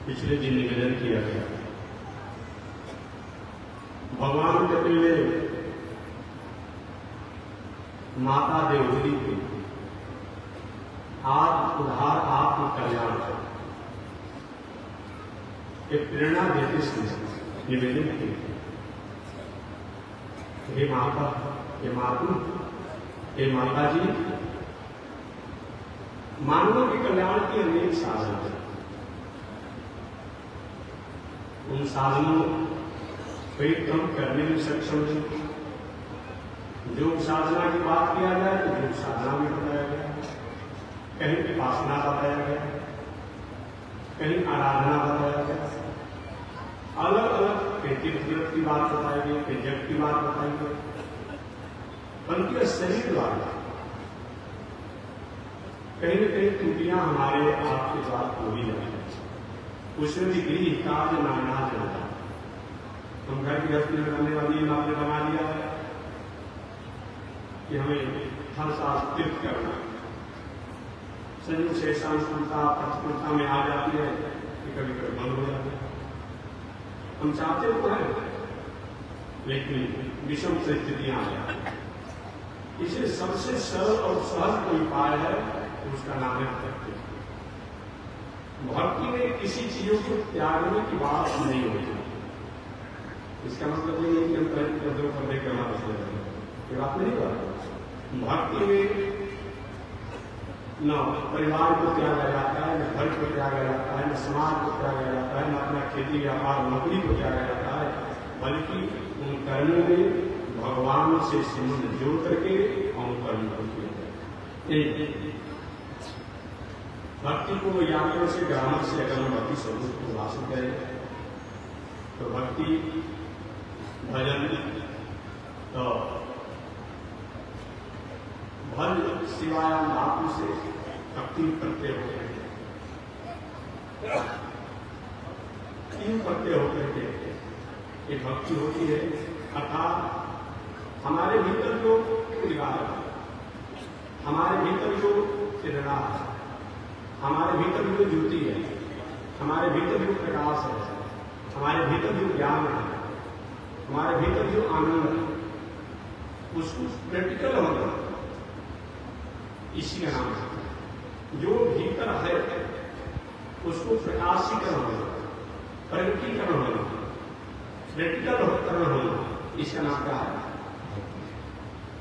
पिछले दिन निवेदन किया गया। भगवान के पहले माता देवहूति थी, आज उद्धार आत्म कल्याण एक प्रेरणा देते समय निवेदन की, हे माता, हे मातु, हे माता जी, मानवों के कल्याण की अनेक साधन हैं। उन साधनों को कम करने में सक्षम है। योग साधना की बात किया जाए तो योग साधना में बताया गया, कहीं उपासना बताया गया, कहीं आराधना बताया गया, अलग अलग फिर तीर्थ की बात बताएंगे, फिर जग की बात बताएंगे, बल्कि शरीर वाला कहीं न कहीं त्रुटियां हमारे आपके साथ हो ही जाती है। उसमें भी गृह कार्य नाना चलता है। हम घर की गृहस्थी में करने वाली नियम आपने बना लिया है कि हमें हर साल तीर्थ करना है। संयोग से सांस्कृतिकता प्रतिकूलता में आ जाती है कि कभी कभी बंद हो जाती है। हम चाहते तो हैं लेकिन विषम से स्थितियां आ जाती है। इसे सबसे सरल और सहज कोई उपाय है, उसका नाम है भक्ति। भक्ति में किसी चीजों को त्यागने की बात नहीं होती। इसका मतलब ये नहीं कि हम पहले करने के हमारे बात नहीं करते। भक्ति में न परिवार को त्यागा जाता है, न घर को त्यागा जाता है, न समाज को त्यागा जाता है, न अपना खेती व्यापार नौकरी को त्यागा जाता है, बल्कि उन कर्मों में भगवान से संबंध जोड़ करके हम कर्म करते हैं। भक्ति को व्याकरण से ग्रामर से अगर हम भक्ति शब्द को भाषित करें तो भक्ति भजन तो भज शिवायाम धातु से भक्ति प्रत्यय होते हैं। तीन प्रत्यय होते हैं। ये भक्ति होती है अर्थात हमारे भीतर जो उद्गार है, हमारे भीतर जो प्रेरणा है, हमारे भीतर जो ज्योति है, हमारे भीतर जो प्रकाश है, हमारे भीतर जो ज्ञान है, हमारे भीतर जो आनंद है, उसको प्रैक्टिकल होना, इसी का नाम है। जो भीतर है उसको प्रकाशीकरण होना, प्रगटीकरण होना, प्रैक्टिकल होना, इसका नाम क्या है?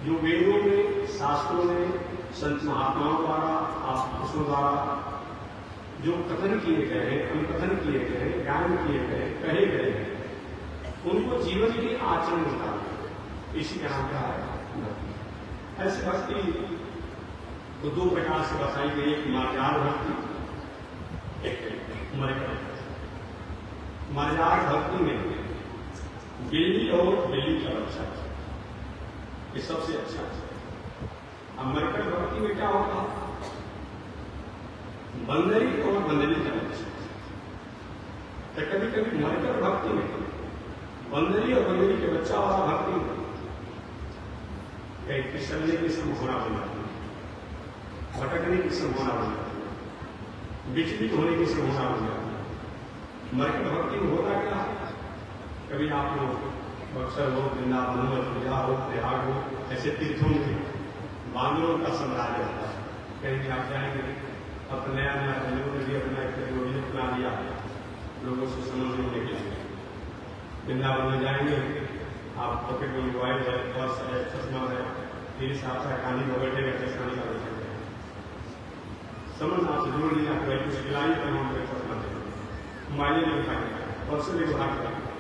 जो वेदों में, शास्त्रों में, संत महात्माओं द्वारा, पुरुषों द्वारा जो कथन किए गए हैं, अनुकथन किए गए हैं, ज्ञान किए गए, कहे गए हैं, उनको जीवन के आचरण बताना, इसी का नाम क्या है? ऐसी भक्ति तो दो प्रकार से बताई गई, एक मर्याद भक्ति, एक मर्यादा। मर्याद भक्ति में बेली और बेली का रक्षा, ये सबसे अच्छा है। अब मरकट भक्ति में क्या होता है? बंदरी और बंदरी का रक्षा। तो कभी कभी मरकट भक्ति में बंदरी और बंदरी के बच्चा वाला भक्ति में कहीं फिसलने की संभावना बन जाती है, भटकने की संभावना बन जाती है, विचलित होने की संभावना बन जाती है। मरकट भक्ति में होता क्या है? कभी आप लोग बक्सर हो, वृंदावन हो, पूजा हो, प्रयाग हो, ऐसे तीर्थों में बांदरों का साम्राज्य होता है। कहीं आप जाएंगे, अब नया नया लोगों ने भी अपना एक बना लिया लोगों से समझने के लिए। वृंदावन में जाएंगे, आप पॉकेट में मोबाइल है, पर्स है, चश्मा है, फिर साथ खानी में बैठेगा, चश्मा निकाल देंगे, समझ आपसे जोड़ लिया, कुछ खिलाई तो हम चश्मा देंगे, माइले नहीं खाएंगे, पर्स में भाग करेंगे।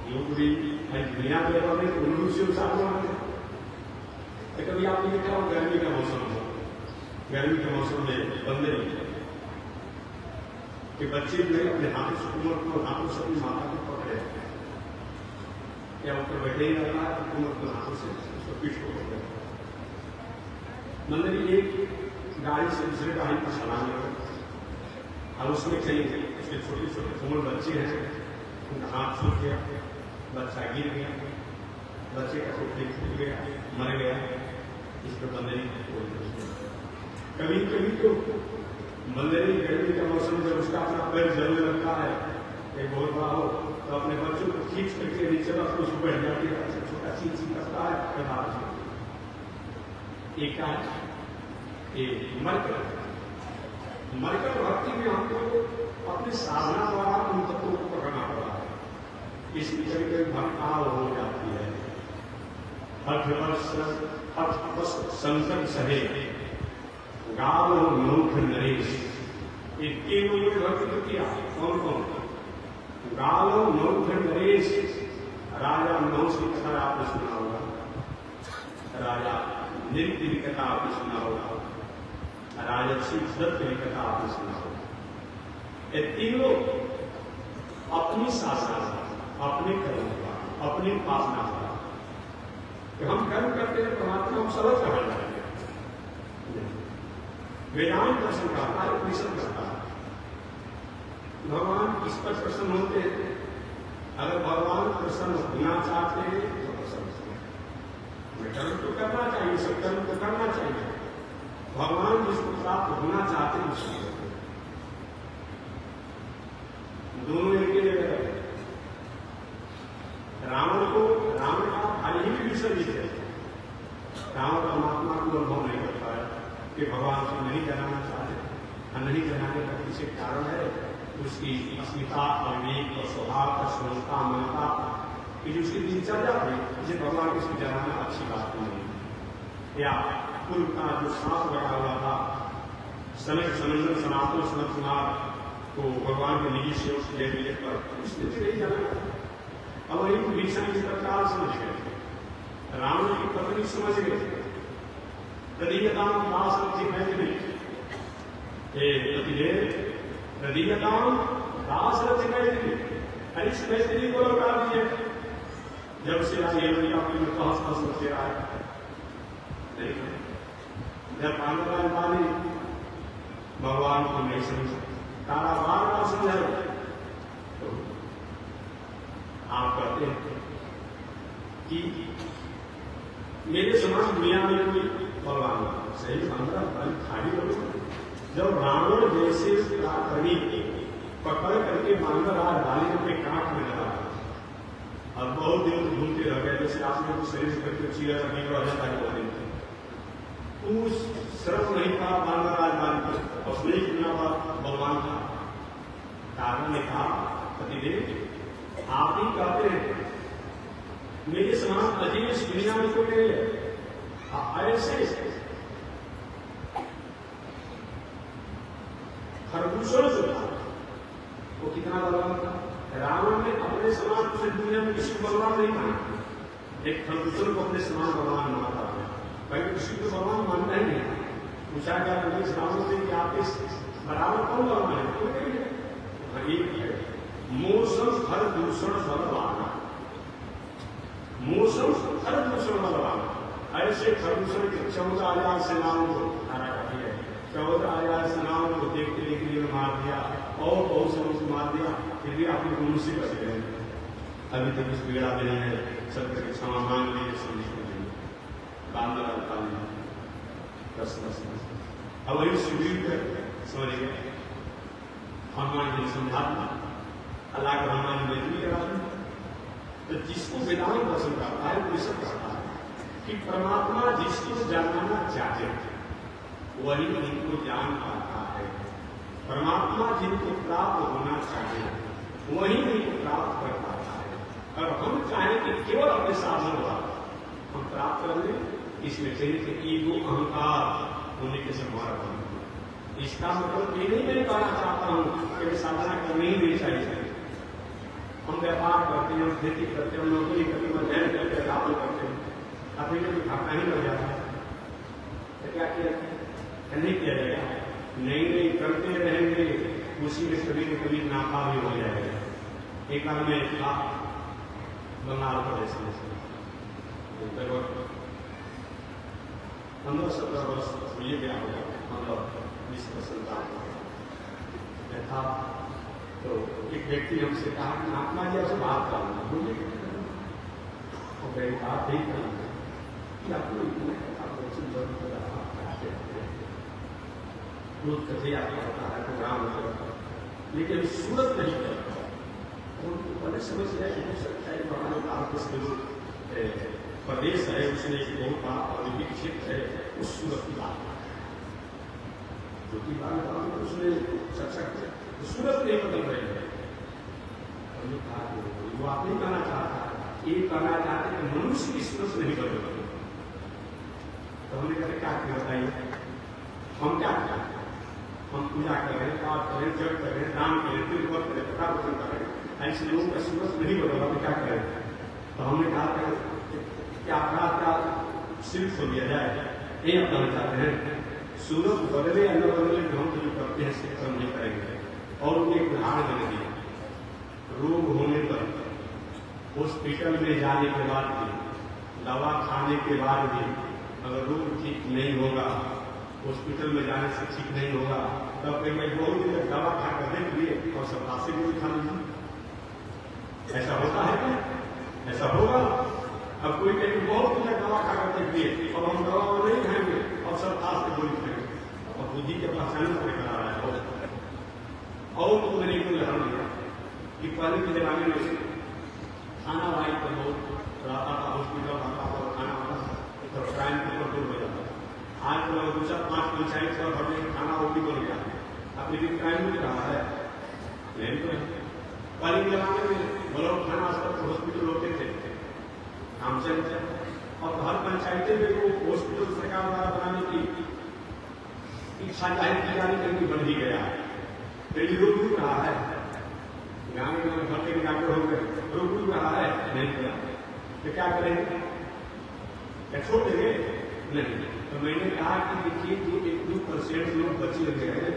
लोग भी दुनिया के लेवल में उन से साथ में कभी आपने देखा हो गर्मी का मौसम हो, गर्मी के मौसम में बंदरी के बच्चे जो है अपने हाथों से कुमर को हाथों से अपनी माता को पकड़े, क्या ऊपर बैठे ही रहता है, कुमर को हाथों से उसको पीठ को पकड़े। बंदरी एक गाड़ी से दूसरे गाड़ी पर छलांग लगा और उसमें कहीं उसके छोटे छोटे कोमल बच्चे हैं, उनका हाथ छूट गया, बच्चा गिर गया, बच्चे का खोपड़ी फूट गया, मर गया। इस पर बंदरी कभी कभी तो बंदरी गर्मी का मौसम जब उसका अपना पैर जलने लगता है, एक बहुत बड़ा हो, तो अपने बच्चों को खींच करके नीचे रख उसको बैठ जाती है, छोटा चीज करता है, एक मरकर भक्ति में हमको अपनी साधना द्वारा उन तत्वों को पकड़ना पड़ा है। इसलिए कभी कभी भक्ता हो जाती है। हठ संकट सहे गाल नौख नरेश, ये तीनों में भक्ति किया। कौन कौन? गाल नौख नरेश, राजा नौश की कथा आपने सुना होगा, राजा नृत्य की कथा आपने सुना होगा, राजा शिव दत्त की कथा आपने सुना होगा। ये तीनों अपनी साधना का, अपने कर्म का, अपनी उपासना का। कि हम कर्म करते हैं परमात्मा हम सरल कहा जाएंगे। वेदांत दर्शन करता है, उपनिषद करता है। भगवान किस पर प्रसन्न होते हैं? अगर भगवान प्रसन्न होना चाहते हैं तो प्रसन्न होते। कर्म तो करना चाहिए, सब कर्म तो करना चाहिए। भगवान जिसको प्राप्त होना चाहते हैं उसको करते हैं। दोनों एक ही जगह है। रावण का भाई ही विसर्जित है। रावण परमात्मा को अनुभव नहीं कर पाया कि भगवान को नहीं जनाना चाहते। नहीं जनाने का पीछे कारण है उसकी अस्मिता, अविवेक और स्वभाव का समझता मनता कि जो उसकी दिनचर्या थी जिसे भगवान को उसकी जनाना अच्छी बात नहीं। या पूर्व का जो सांस लगा हुआ था सनक सनंदन सनातन सनत कुमार को भगवान के निजी सेवक ले मिले पर उसने तो नहीं जाना। अब वही भीषण की प्रकार समझ गए, रावण की पत्नी समझ गए। प्रदीयताम दास रथी मैथिली, प्रदीयताम दास रथी मैथिली, इस मैथिली को लौटा दिए। जब से आई अपने में कहस कहस से आया नहीं, जब पांडवान पानी भगवान को नहीं समझ तारा बार बार समझाए तो आप कहते हैं कि मेरे समाज दुनिया में कोई भगवान सही पंद्रह बल खाली करो। जब रावण जैसे कवि पकड़ करके बांधर आज बाली के कांट में लगा और बहुत दिन घूमते रह गए, जैसे आपने कुछ शरीर करके चीरा रखने को आ जाता है उस श्रम नहीं था बांधर आज बाली और नहीं कितना भगवान था। कारण ने कहा पतिदेव आप ही कहते हैं मेरे समान अजीब इस दुनिया में कोई नहीं है। ऐसे खरदूषण जो था वो कितना बलवान था। रावण ने अपने समान दूसरी दुनिया में किसी को बलवान नहीं माना। एक खरदूषण को अपने समान बलवान मानता है, भाई किसी को बलवान मानना ही नहीं। पूछा गया रावण से कि आप इस बराबर कौन बलवान है? एक है मौसम हर दूषण बलवाना, मौसम हर दूषण बलवाना। ऐसे खरदूषण के 14,000 सेनाओं को हरा कर दिया, 14,000 सेनाओं को देखते देखते मार दिया और बहुत से उसको मार दिया, फिर भी आपके गुरु से बच गए। अभी तक इस पीड़ा में है, सत्य के क्षमा मांग लिए समझ बांधना बस अब वही सुग्रीव समझ गए। हनुमान जी ने समझा अल्लाह का हनुमान जी मैत्री करा। तो जिसको वेदांत दर्शन करता है वो सब करता है कि परमात्मा जिसको जानना चाहते हैं वही इनको जान पाता है। परमात्मा जिनको प्राप्त होना चाहिए वही इनको प्राप्त कर पाता है। और हम चाहें कि केवल अपने साधन द्वारा हम प्राप्त कर लें, इसमें चाहिए कि ईगो अहंकार होने के संभावना। इसका मतलब ये नहीं मैं कहना चाहता हूं कि साधना करनी ही नहीं चाहिए। हम व्यापार करते हैं, खेती करते हैं, नौकरी करते हैं, अध्ययन करते हैं, लाभ करते हैं, अभी भी घाटा ही बढ़ जाता है तो क्या किया नहीं किया जाएगा? नहीं करते रहेंगे, उसी में कभी न कभी नाफा भी हो जाएगा। एक बार में बंगाल प्रदेश में 15-17 वर्ष ये गया होगा, मतलब 20% था। तो एक व्यक्ति हमसे कहा कि महात्मा जी आपसे बात करना, बोलिए तो मेरी बात यही करना कि आपको इतने रोज कथे आपको पता है प्रोग्राम होता है, लेकिन सूरत नहीं करता। उनको बड़े समझ है हो सकता है हमारे भारत प्रदेश है, उसने एक बहुत बड़ा औद्योगिक क्षेत्र है, उस सूरत की बात जो कि बात उसने चर्चा किया सूरत नहीं बदल रही है। वो आप नहीं कहना चाहता, ये कहना चाहते कि मनुष्य की सूरत नहीं बदल रही। तो हमने कहा क्या बताइए हम क्या करें? हम पूजा करें, पाठ करें, जप करें, दान करें, तीर्थवर्त करें, कथा वचन करें, ऐसे लोगों का सूरत नहीं बदला तो क्या करें? तो हमने कहा क्या अपराध का सिर्फ हो दिया जाए, ये अपना चाहते हैं। सूरत बदले या न बदले हम जो करते हैं से कर्म नहीं करेंगे। और उन्हें एक उदाहरण मैंने दिया रोग होने पर हॉस्पिटल में जाने के बाद भी, दवा खाने के बाद भी अगर रोग ठीक नहीं होगा, हॉस्पिटल में जाने से ठीक नहीं होगा, तब कहीं मैं बहुत दिन तक दवा खा कर देख लिए और सप्ताह से गोली खा लीजिए। ऐसा होता है क्या? ऐसा होगा? अब कोई कहीं बहुत दिन तक दवा खा कर देख लिए और हम दवा नहीं खाएंगे और सप्ताह से गोली खाएंगे और बुद्धि के पहचान से करा रहा है। और तो मैंने एक उदाहरण दिया कि पहले के जमाने में खाना वाई पर बहुत रहता था, हॉस्पिटल आता था और खाना आता था तो क्राइम के ऊपर दूर हो जाता था। आज तो दो चार 5 पंचायत का भर में खाना वो भी बन गया। अब लेकिन क्राइम भी रहा है नहीं तो पहले के जमाने में ब्लॉक थाना अस्पताल हॉस्पिटल होते थे काम चलते और हर पंचायतें में वो हॉस्पिटल सरकार द्वारा बनाने की इच्छा जाहिर की जानी कहीं बढ़ ही गया है। कहीं रोक भी रहा है, गाँव में भरते के डॉक्टर हो गए, रोक भी रहा है नहीं किया तो क्या करेंगे? क्या छोड़ देंगे? नहीं। तो मैंने कहा कि देखिए जो 1-2% लोग बचे लगे हैं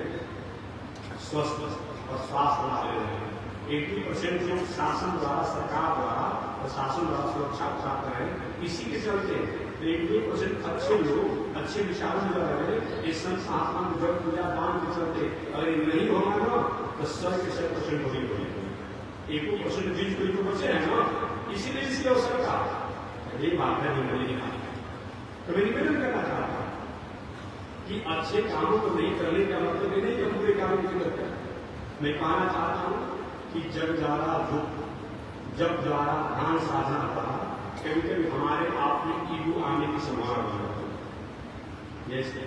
स्वस्थ और स्वास्थ्य ला रहे हैं, 80% लोग शासन द्वारा, सरकार द्वारा, प्रशासन द्वारा सुरक्षा प्राप्त करें, इसी के चलते 1-2% अच्छे लोग अच्छे विचारों में लगा रहे इस संस्थान जब पूजा दान के चलते अगर नहीं होगा ना तो 100% होगी। 1% बीच कोई तो बचे हैं ना, इसीलिए इसकी आवश्यकता ये बात है। तो मैं निवेदन करना चाहता हूं कि अच्छे कामों को नहीं करने का मतलब ये नहीं कि बुरे कामों की करते हैं। मैं कहना चाहता हूं कि जब द्वारा ध्यान साधना पड़ा कभी कभी हमारे आप में ईगो आने की संभावना होती है। जैसे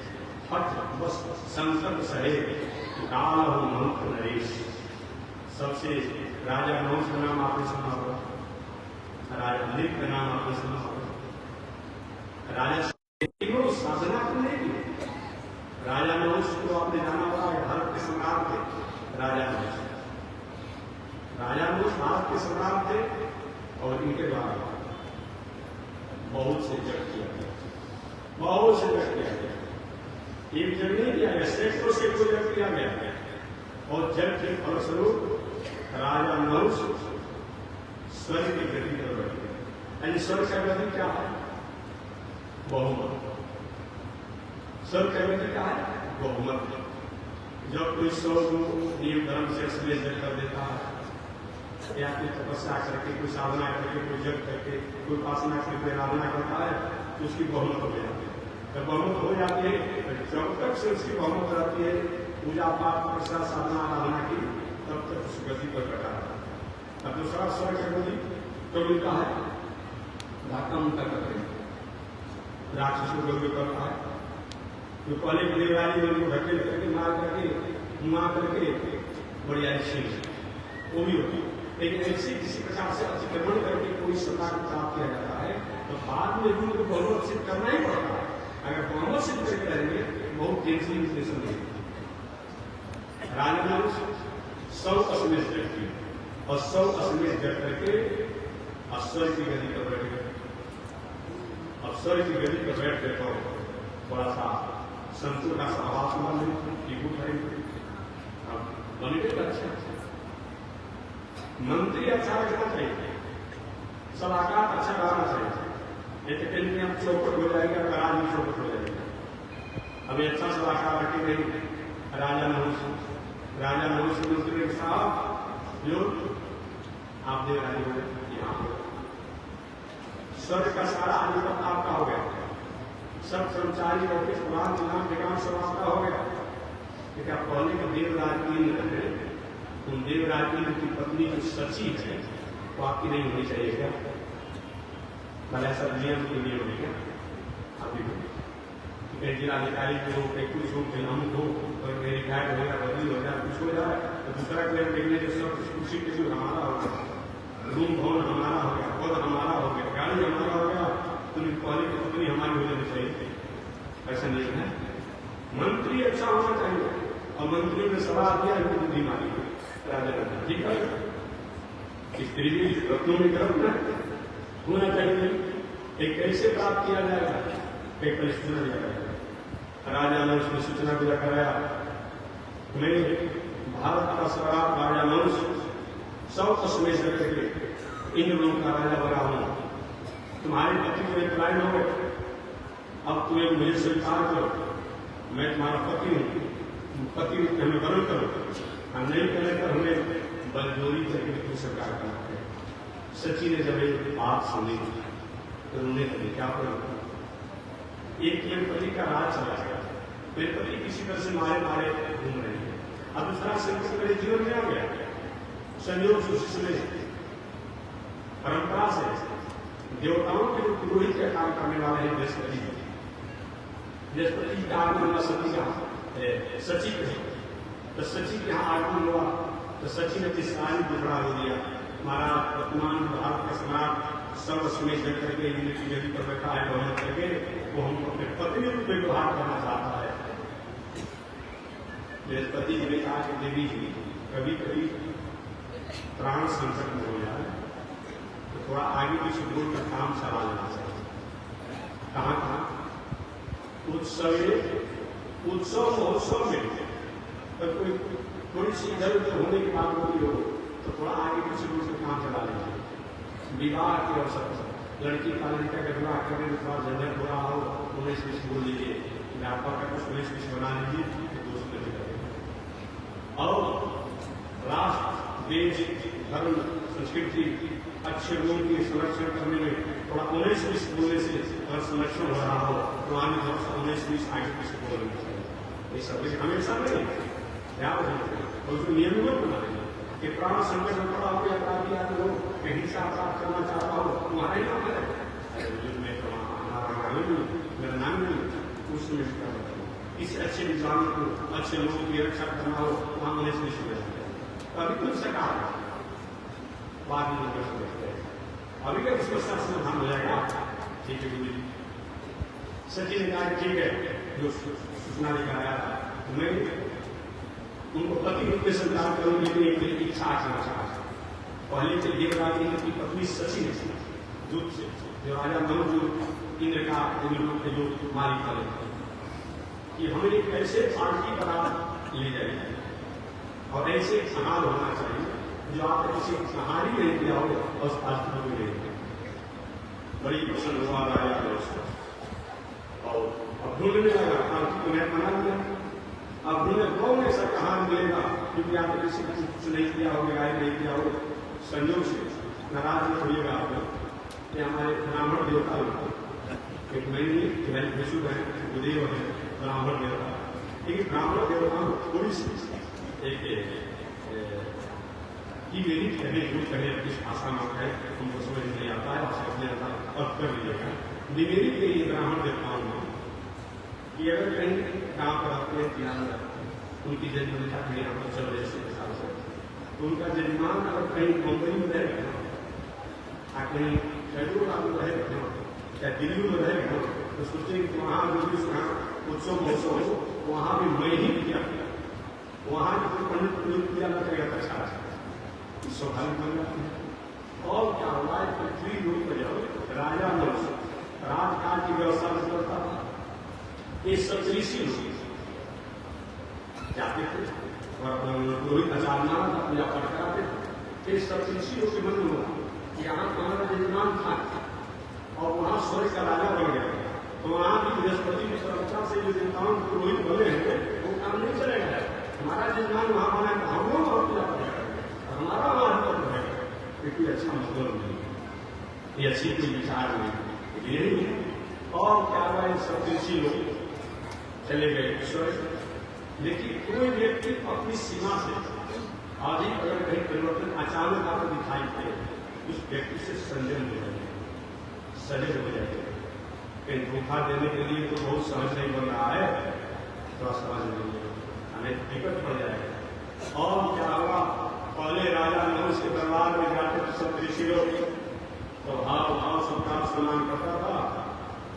फट बस संकट सहे काल हो मंत्र नरेश। सबसे राजा नहुष का नाम आपने सुना होगा, राजा लिप का नाम आपने सुना होगा। राजा साधना को नहीं की, राजा नहुष को आपने जाना होगा, भारत के सम्राट थे राजा नहुष। राजा नहुष भारत के सम्राट थे और इनके द्वारा बहुत से जग किया गया, बहुत से जग किया गया। एक जग नहीं किया गया, सैकड़ों से जग किया गया और जग के फलस्वरूप राजा नहुष स्वर्ग की गति पर बढ़ गया। यानी स्वर्ग का गति क्या है? बहुमत। स्वर्ग का गति क्या है? बहुमत। जब कोई 100 नियम धर्म से एक्सप्लेन कर देता है या कोई तपस्या करके, कोई साधना करके, कोई जग करके, कोई उपासना करके आराधना करता है तो उसकी बहुमत हो जाती है। जब बहुमत हो जाती है, जब तक से उसकी बहुमत रहती है पूजा पाठ तपस्या साधना आराधना की, तब तक उस गति पर कटा है। अब दूसरा स्वर्ग का गति तो मिलता है धक्का मुक्का करके राक्षसों को करता है। जो पहले के देवरानी में उनको धक्के करके मार करके बढ़िया छीन वो भी होती है। लेकिन ऐसे किसी प्रकार से अतिक्रमण करके कोई सत्ता को प्राप्त किया जाता है तो बाद में भी उनको बहुमत सिद्ध करना ही पड़ता है। अगर बहुमत सिद्ध करके रहेंगे बहुत टेंशन विश्लेषण नहीं। राजा नहुष 100 अश्वमेध जग की और 100 अश्वमेध जग करके अश्वर्य की गति पर बैठ गए। अश्वर्य की गति पर बैठ गए तो थोड़ा सा संतों का सहवास बन बने अच्छा मंत्री अच्छा रखना चाहिए, सलाहकार अच्छा रहना चाहिए। ये तो कहीं अब चौपट हो जाएगा, राज भी चौपट हो जाएगा। अभी अच्छा सलाहकार रखे नहीं राजा नहुष मंत्री साहब जो आप दे रहे हो यहाँ स्वर्ग का सारा अधिपत आपका हो गया, सब कर्मचारी ऑफिस पुरान निगम सब आपका हो गया। लेकिन आप पहले का देवराज इंद्र है, उन देवराज इंद्र की पत्नी जो सची है वो आपकी नहीं होनी चाहिए क्या? भले ऐसा नियम के लिए होगी क्या? अभी जिलाधिकारी को कुछ हो अमुक हो और मेरी गाय हो गया, बदली हो जाए, कुछ हो जाए तो दूसरा क्लेम देखने जो सब कुछ के हमारा हो गया, रूम भवन हमारा हो गया, पद हमारा हो गया, गाड़ी हमारा हो गया, तो पहले की पत्नी हमारी हो जानी चाहिए। ऐसा नहीं है। मंत्री अच्छा होना चाहिए और मंत्रियों ने सलाह दिया है बुद्धि मारी राजा ठीक है। स्त्री भी रत्नों में गर्भ होना चाहिए। एक कैसे प्राप्त किया जाएगा? एक सूचना दिया जाएगा। राजा ने उसमें सूचना दिया कराया मैं भारत का सम्राट राजा नहुष सब उसमें से करके इन लोगों का राजा बना हूं, तुम्हारे पति मेरे पलायन हो गए, अब तुम्हें मुझे स्वीकार करो, मैं तुम्हारा पति हूँ, पति हमें वरण करो, हम नहीं करने पर हमें बलजोरी करके तुम स्वीकार करना है। सची ने जब एक बात सुनी तो उन्होंने कहा क्या करो, एक मेरे पति का राज चला गया, मेरे पति किसी तरह से मारे मारे घूम रहे हैं, अब दूसरा संकट मेरे जीवन में आ गया, संयोग से परंपरा से देवताओं के जो पुरोहित का काम करने वाले हैं बृहस्पति, बृहस्पति का आगमन सती का सची कही, तो सची के यहाँ आगमन हुआ तो सची ने किसानी टुकड़ा हो दिया, महाराज वर्तमान भारत का सम्राट सर्वस्मेश करके इंद्र की गति पर बैठा है, बहुमत करके वो हमको अपने पत्नी रूप में व्यवहार करना चाहता है। बृहस्पति जी ने कहा कि देवी जी कभी कभी प्राण संकट में हो जाए तो थोड़ा आगे पीछे बोल का काम चला लेना चाहिए। कहाँ कहाँ उत्सव महोत्सव में तो कोई थोड़ी सी इधर उधर होने की बात होती हो तो थोड़ा आगे पीछे बोल का काम चला लेना चाहिए। विवाह के अवसर पर लड़की का लड़का का विवाह करने में थोड़ा झंझट हो रहा हो, 19-20 बोल लीजिए, व्यापार का कुछ 19-20 बना लीजिए, दोस्त नहीं करेगा। और राष्ट्र देश धर्म संस्कृति अच्छे लोगों की संरक्षण करने में थोड़ा 19-20 बोलने से अगर संरक्षण हो रहा हो तो आने तरफ से 19-20 आगे पीछे बोलना चाहिए। ये सब हमेशा नहीं ध्यान रखना और उसको नियमित बना देना कि प्राण संकट में पड़ा हो या अपराधी आदमी हो या हिंसा अपराध करना चाहता हो तुम्हारा ही नाम है, मेरा नाम नहीं उसमें किसी अच्छे विद्वान को अच्छे लोगों की रक्षा करना हो वहां मनुष्य नहीं सुना अभी कुछ सका बाद में देखते हैं। अभी का इसको समाधान हो जाएगा, ठीक है गुरु जी। सची ने कहा ठीक है, जो सूचना लेकर आया था मैं उनको पति रूप में स्वीकार करूंगी, लेकिन एक इच्छा आचना चाहता पहले से देवराज इंद्र की पत्नी सची ने दूध से जो राजा मनु इंद्र का जो मालिक बने कि हमें एक ऐसे पार्टी पदार्थ ले जाएंगे और ऐसे समाल होना चाहिए जो आप किसी नहारी नहीं किया हो और उस पार्टी में ले बड़ी प्रसन्न हुआ राजा ने उसको और अब ढूंढने लगा पार्टी को मैं बना दिया। अब ढूंढे कौन ऐसा कहाँ मिलेगा क्योंकि आप किसी को कुछ नहीं किया हो, गाय नहीं किया हो, संयोग से नाराज मत होइएगा आप। ये हमारे ब्राह्मण देवता एक महीने विशु है, गुरुदेव है, ब्राह्मण देवता, लेकिन ब्राह्मण देवता थोड़ी सी एक मेरी कहने जो कहे किस भाषा में है हमको समझ नहीं आता है, समझ आता अब कर लीजिएगा। निवेदी के लिए ब्राह्मण देवताओं में कि अगर कहीं गाँव पर अपने ध्यान उनकी जन्मरेखा कहीं यहाँ पर चल रही हिसाब से तो उनका जजमान अगर कहीं मुंबई में रहेगा कहीं कैदूर में रहेगा या दिल्ली में रहेगा तो सोचते कि वहाँ जो भी उत्सव महोत्सव हो वहाँ भी मैं ही किया, वहाँ जो पंडित प्रयुक्त किया ना करेगा अच्छा स्वाभाविक बन जाते हैं। और क्या हुआ है पृथ्वी लोग पर जाओ राजा मनुष्य राजकाल की व्यवस्था में करता था, ये सप्तऋषि जाते थे और रोहित आचार्य पूजा पाठ कराते थे। सप्तऋषि लोग के मन में हुआ कि यहाँ हमारा जजमान था और वहाँ स्वर्ग का राजा बन गया तो वहाँ भी बृहस्पति की सुरक्षा से जो देवताओं को रोहित बने हैं वो काम नहीं चलेगा। हमारा जजमान वहाँ बना है हम लोग और पूजा पाठ हमारा महत्व है क्योंकि अच्छा मतलब नहीं, ये अच्छी कोई विचार नहीं है। और क्या हुआ सप्तऋषि लोग चले गए ईश्वर, लेकिन कोई व्यक्ति अपनी सीमा से अधिक अगर कहीं परिवर्तन अचानक आपको दिखाई दे उस व्यक्ति से संजम हो जाए, सजग हो जाए। कहीं धोखा देने के लिए तो बहुत सहज नहीं बन रहा है, थोड़ा समझ लीजिए हमें दिक्कत पड़ जाएगा। और क्या हुआ पहले राजा नहुष के दरबार में जाते थे सप्तऋषि लोग तो भाव भाव सबका सम्मान करता था।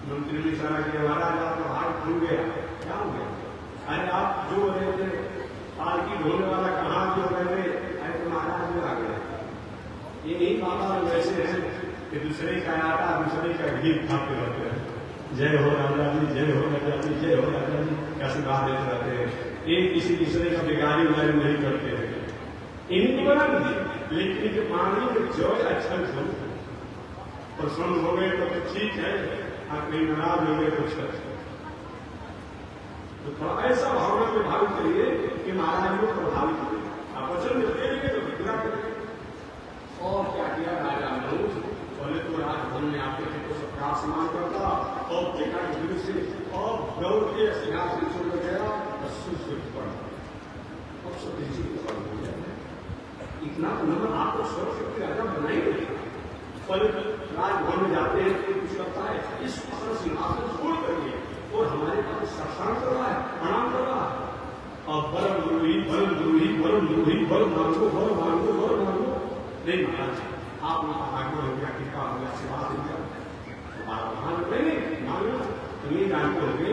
मंत्री ने सारा कि महाराज आपका हाथ भूल गया, क्या हो गया? अरे आप जो रहे थे पालकी ढोने वाला कहाँ जो रहे थे, अरे तो महाराज में आ गया। ये नहीं बाबा वैसे हैं कि दूसरे का आटा दूसरे का घी खाते रहते हैं। जय हो राजा जी, जय हो राजा जी, जय हो राजा जी, कैसे बात देते रहते हैं। एक किसी दूसरे का बिगाड़ी उगाड़ी नहीं करते हैं। इनको बना दिया लेकिन जो मांगने में जो अच्छा हो, प्रसन्न हो गए तो ठीक है, आप कहीं नाराज हो गए तो अच्छा। तो थोड़ा ऐसा भावना प्रभावित करिए कि महाराज को प्रभावित करिए, आप वचन देते हैं तो विद्या करेंगे। और क्या किया राजा नहुष, पहले तो राजभवन में आते थे तो सबका सम्मान करता, और देखा गुरु से और दौड़ के सिंहासन छोड़ गया, इतना नंबर आपको सर्वशक्ति राजा बनाएंगे। पहले राजभवन में जाते हैं तो कुछ करता है, इस सिंहासन छोड़ करके और हमारे पास साक्षात कर रहा है, प्रणाम कर रहा है, और बल गुरुही बल गुरुही बल गुरुही बल मांगो बल मांगो बल मांगो। नहीं महाराज, आप आज्ञा हो गया, कृपा हो गया, सेवा हो गया, मांगना तो नहीं जानते होंगे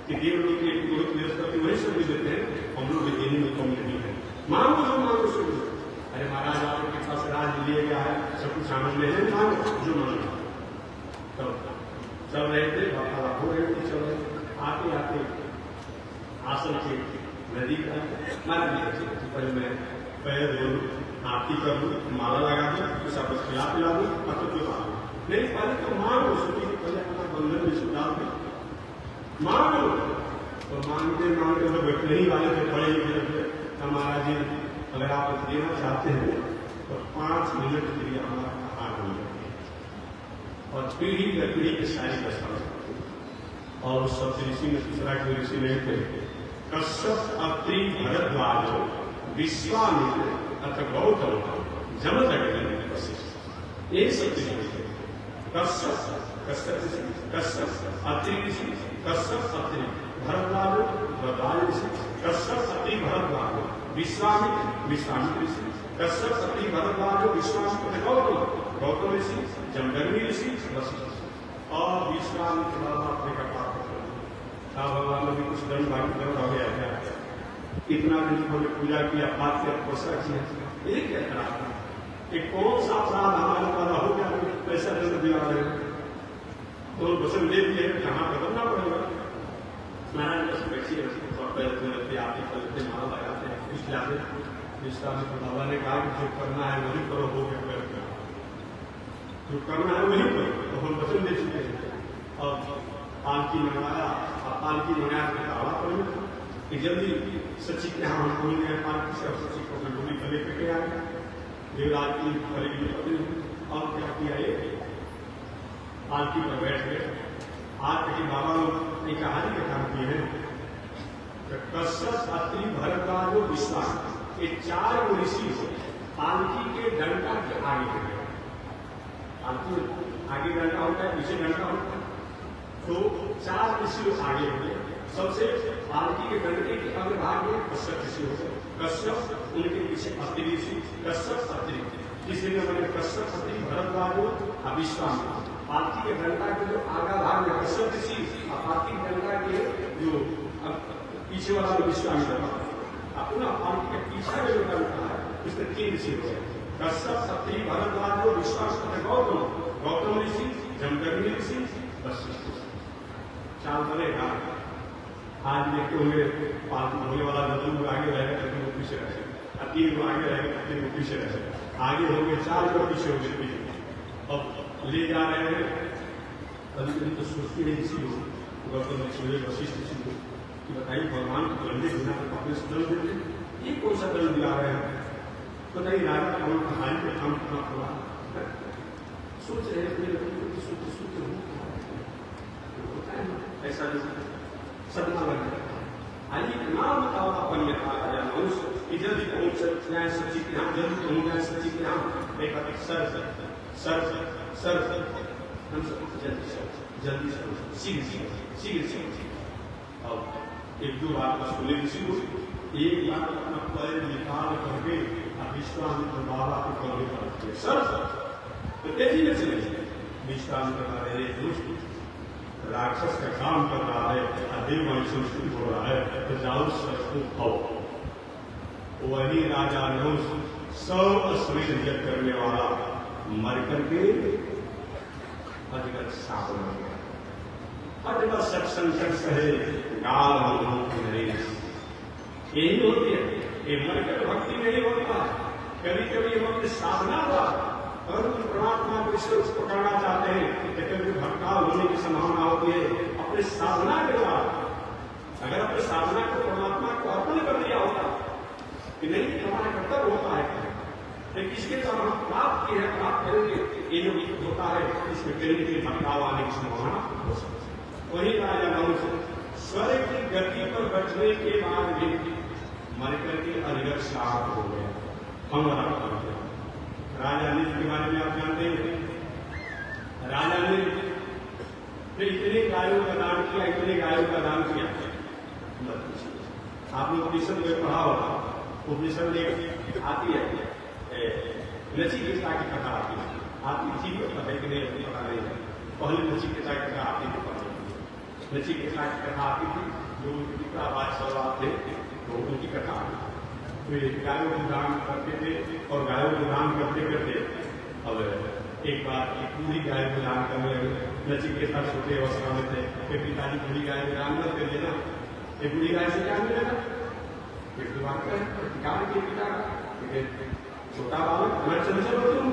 कि देवलोक के पुरोहित बृहस्पति वही सब भी देते हैं, हम लोग भी देने में कम नहीं है। मांगो जो मांगो सो, अरे महाराज आपके पास राज लिया गया है, सब कुछ आनंद में है, मांगो जो मांगो। चल रहे थे, वार्तालाप हो रहे थे, चल रहे आते आते आसन के नदी का पहले मैं पैर धो लूँ, आरती कर लूँ, माला लगा दूँ, कुछ आपको खिला पिला दूँ, मतलब जो मांगो नहीं, पहले तो मांगो, पहले अपना बंधन में सुधार दो, मांगो। और मांगते मांगते तो बैठने ही वाले थे, बड़े ही महाराज जी अगर आप देना चाहते हैं तो 5 मिनट के लिए हमारा हाथ हो जाए और पीढ़ी दर पीढ़ी के सारी दशा। और उस सब ऋषि में दूसरा कोई ऋषि नहीं थे, कश्यप अत्रि भरद्वाज विश्वामित्र अथ गौतम जमदग्नि वशिष्ठ, ये सब ऋषि। कश्यप अत्रि ऋषि, कश्यप अत्रि भरद्वाज भरद्वाज ऋषि, कश्यप अत्रि भरद्वाज विश्वामित्र विश्वामित्र ऋषि, कश्यप अत्रि भरद्वाज विश्वामित्र गौतम गौतम ऋषि, जमदग्नि ऋषि वशिष्ठ। और विश्वामित्र बाबा अपने कपाल पर भगवान ने भी कुछ दंड भागी हो गया क्या, इतना दिन हमने पूजा किया, पाठ किया, तपस्या किया, ये क्या करा, कौन सा अपराध हमारे द्वारा हो गया, पैसा दंड दिया रहे तो वचन दे दिए, यहाँ बदलना पड़ेगा। महाराज बस बैठिए, आते पलते माला लगाते हैं, कुछ लाते। विश्वामित्र बाबा ने कहा कि जो करना है वही करो, हो गया कर, जो करना है वही करो, तो हम वचन दे चुके हैं। और पालकी मंगाया, पालकी मंगाया तो दावा करेंगे कि जल्दी सची के यहाँ हम बोल गए, पालकी से सची को डोली पर लेकर के आए, देवराज की खरीदी पकड़ी। और क्या किया, ये पालकी पर बैठ गए। आज तक बाबा लोग एक कहानी के काम किए हैं, कश्यप अत्रि भरद्वाज विश्वामित्र, ये 4 ऋषि पालकी के डंडा के आगे गए। पालकी आगे डंडा होता है, पीछे डंडा होता है, तो 4 ऋषि आगे हो गए। सबसे पालकी के डंडे के अग्रभाग में कश्यप ऋषि हो गए, कश्यप उनके पीछे अत्रि ऋषि, कश्यप अत्रि, इसलिए मैंने कश्यप अत्रि भरद्वाज विश्वामित्र। पालकी के डंडा के जो आगा भाग में कश्यप ऋषि और पालकी के डंडा के जो पीछे वाला विश्वामित्र, अपना पालकी के पीछे में जो डंडा है उसमें 3 ऋषि हो गए, कश्यप अत्रि भरद्वाज विश्वामित्र गौतम गौतम ऋषि, जमदग्नि ऋषि, वशिष्ठ। 4 बनेगा। आज देखते होंगे पालकी होने वाला जब लोग आगे रहेगा तब वो पीछे रहेगा, 3 लोग आगे रहेगा तब 3 लोग पीछे रहेगा, आगे होंगे 4 लोग पीछे होंगे पीछे। अब ले जा रहे हैं, कभी कभी तो सोचती है ऋषि हो, गौतम ऋषि हो, वशिष्ठ ऋषि हो, कि बताइए भगवान को दंडे बिना अपने दल देते, ये कौन सा दल दिला रहे हैं, बताइए राजा कौन कहानी पे काम करना पड़ा। सोच रहे ऐसा सदमा लग जाता है। आइए नाम बताओ अपन में राजा नहुष कि जल्दी पहुंच जाए सची के यहाँ, जल्दी पहुंच जाए सची के यहाँ। देखा सर सर सर हम सब जल्दी शीघ्र। और 1-2 बार का सुने ऋषि को एक बार अपना पैर निकाल करके विश्वामित्र बाबा को कौवे पर रखिए, सर तो तेजी में चले। विश्वामित्र का रहे दुष्ट राक्षस का काम कर रहा है, देव संस्कृति हो रहा है, तो जाओ संस्कृत हो। वही राजा नहुष 100 अश्विन यज्ञ करने वाला मर करके अजगर साप बन गया। अजगर सत्संग कहे गाल हम नहीं, यही होती है, ये मर कर भक्ति नहीं होता है, कभी कभी हम अपनी साधना द्वारा अगर तुम परमात्मा को ईश्वर को पकड़ना चाहते हैं तो कभी भटकाव होने की संभावना होती है। अपने साधना के द्वारा अगर अपने साधना को परमात्मा को अर्पण कर दिया होता कि नहीं हमारा कर्तव्य होता है लेकिन इसके द्वारा हम प्राप्त किए हैं, प्राप्त करेंगे ये जो होता है इसमें कहीं न कहीं भटकाव आने की संभावना हो सकती है। वही राजा नहुष स्वर्ग की गति पर बैठने के बाद भी मर करके अनगर शांत हो गया। हमारा राजा नील के बारे में आप जानते हैं। राजा ने इतने गायों का दान किया, इतने गायों का दान किया। आपने उपनिषद में पढ़ा होगा, उपनिषद में आती है नचिकेता की कथा आती थी पता कि नहीं पता नहीं है। पहले नचिकेता की कथा आती थी, नचिकेता की कथा आती थी जो पिता बादशाह थे तो उनकी कथा आती थी। वे गायों को दान करते थे और गायों को दान करते करते अब एक बार एक पूरी गाय को दान करने लगे। नचिकेता छोटे अवस्था में थे कि पिताजी पूरी गाय को दान कर देते ना, ये पूरी गाय से क्या मिलेगा? फिर तो बात करें के पिता छोटा बालक मैं चंचल हो तुम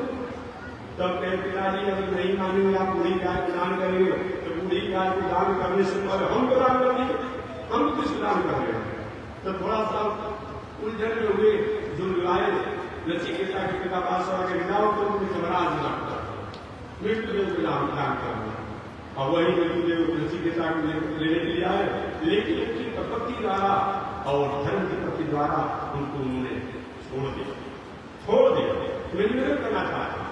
तब कहे पिताजी अगर नहीं मानेंगे आप पूरी गाय को दान करेंगे तो पूरी गाय को दान करने से पहले हम को दान कर दिए, हम किसको दान कर रहे हैं? तो थोड़ा सा उलझन में हुए जो लाए नचिकेता के पिता बादशाह के विदाओं को जमराज लगता मृत्यु देव को दान करना और वही मृत्युदेव नचिकेता को लेने के लिए आए, लेकिन उनकी प्रपत्ति द्वारा और धर्म की प्रति द्वारा उनको उन्होंने छोड़ दिया। मैं निवेदन करना चाहता हूं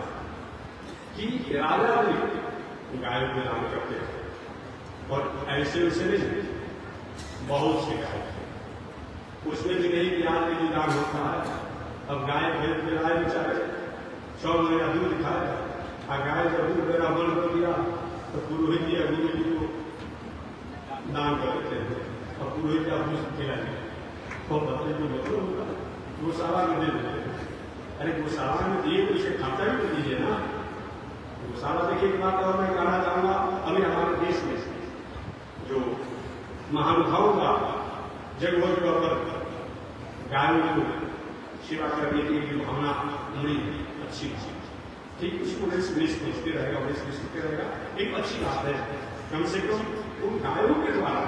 कि राजा भी गायों को दान करते हैं और ऐसे वैसे नहीं, बहुत से गाय उसमें भी नहीं कि आज भी दान होता है। अब गाय भैंस पिलाए बेचारे 6 महीना दूध खाए और गाय जब दूध देना बंद कर दिया तो पुरोहित या गुरु जी को दान कर देते हैं और पुरोहित का दूध खिला दिया तो बच्चे को बच्चों होगा गौशाला में दे देते हैं। अरे गौशाला में दिए तो इसे खर्चा भी तो दीजिए ना। गौशाला देखिए एक बात और मैं कहना चाहूंगा, अभी हमारे देश में जो महानुभावों का जगह जगह पर गायों को सेवा करने की जो भावना बड़ी अच्छी ठीक उसको सोचते रहेगा और सोचते रहेगा, एक अच्छी बात है। कम से कम उन गायों के द्वारा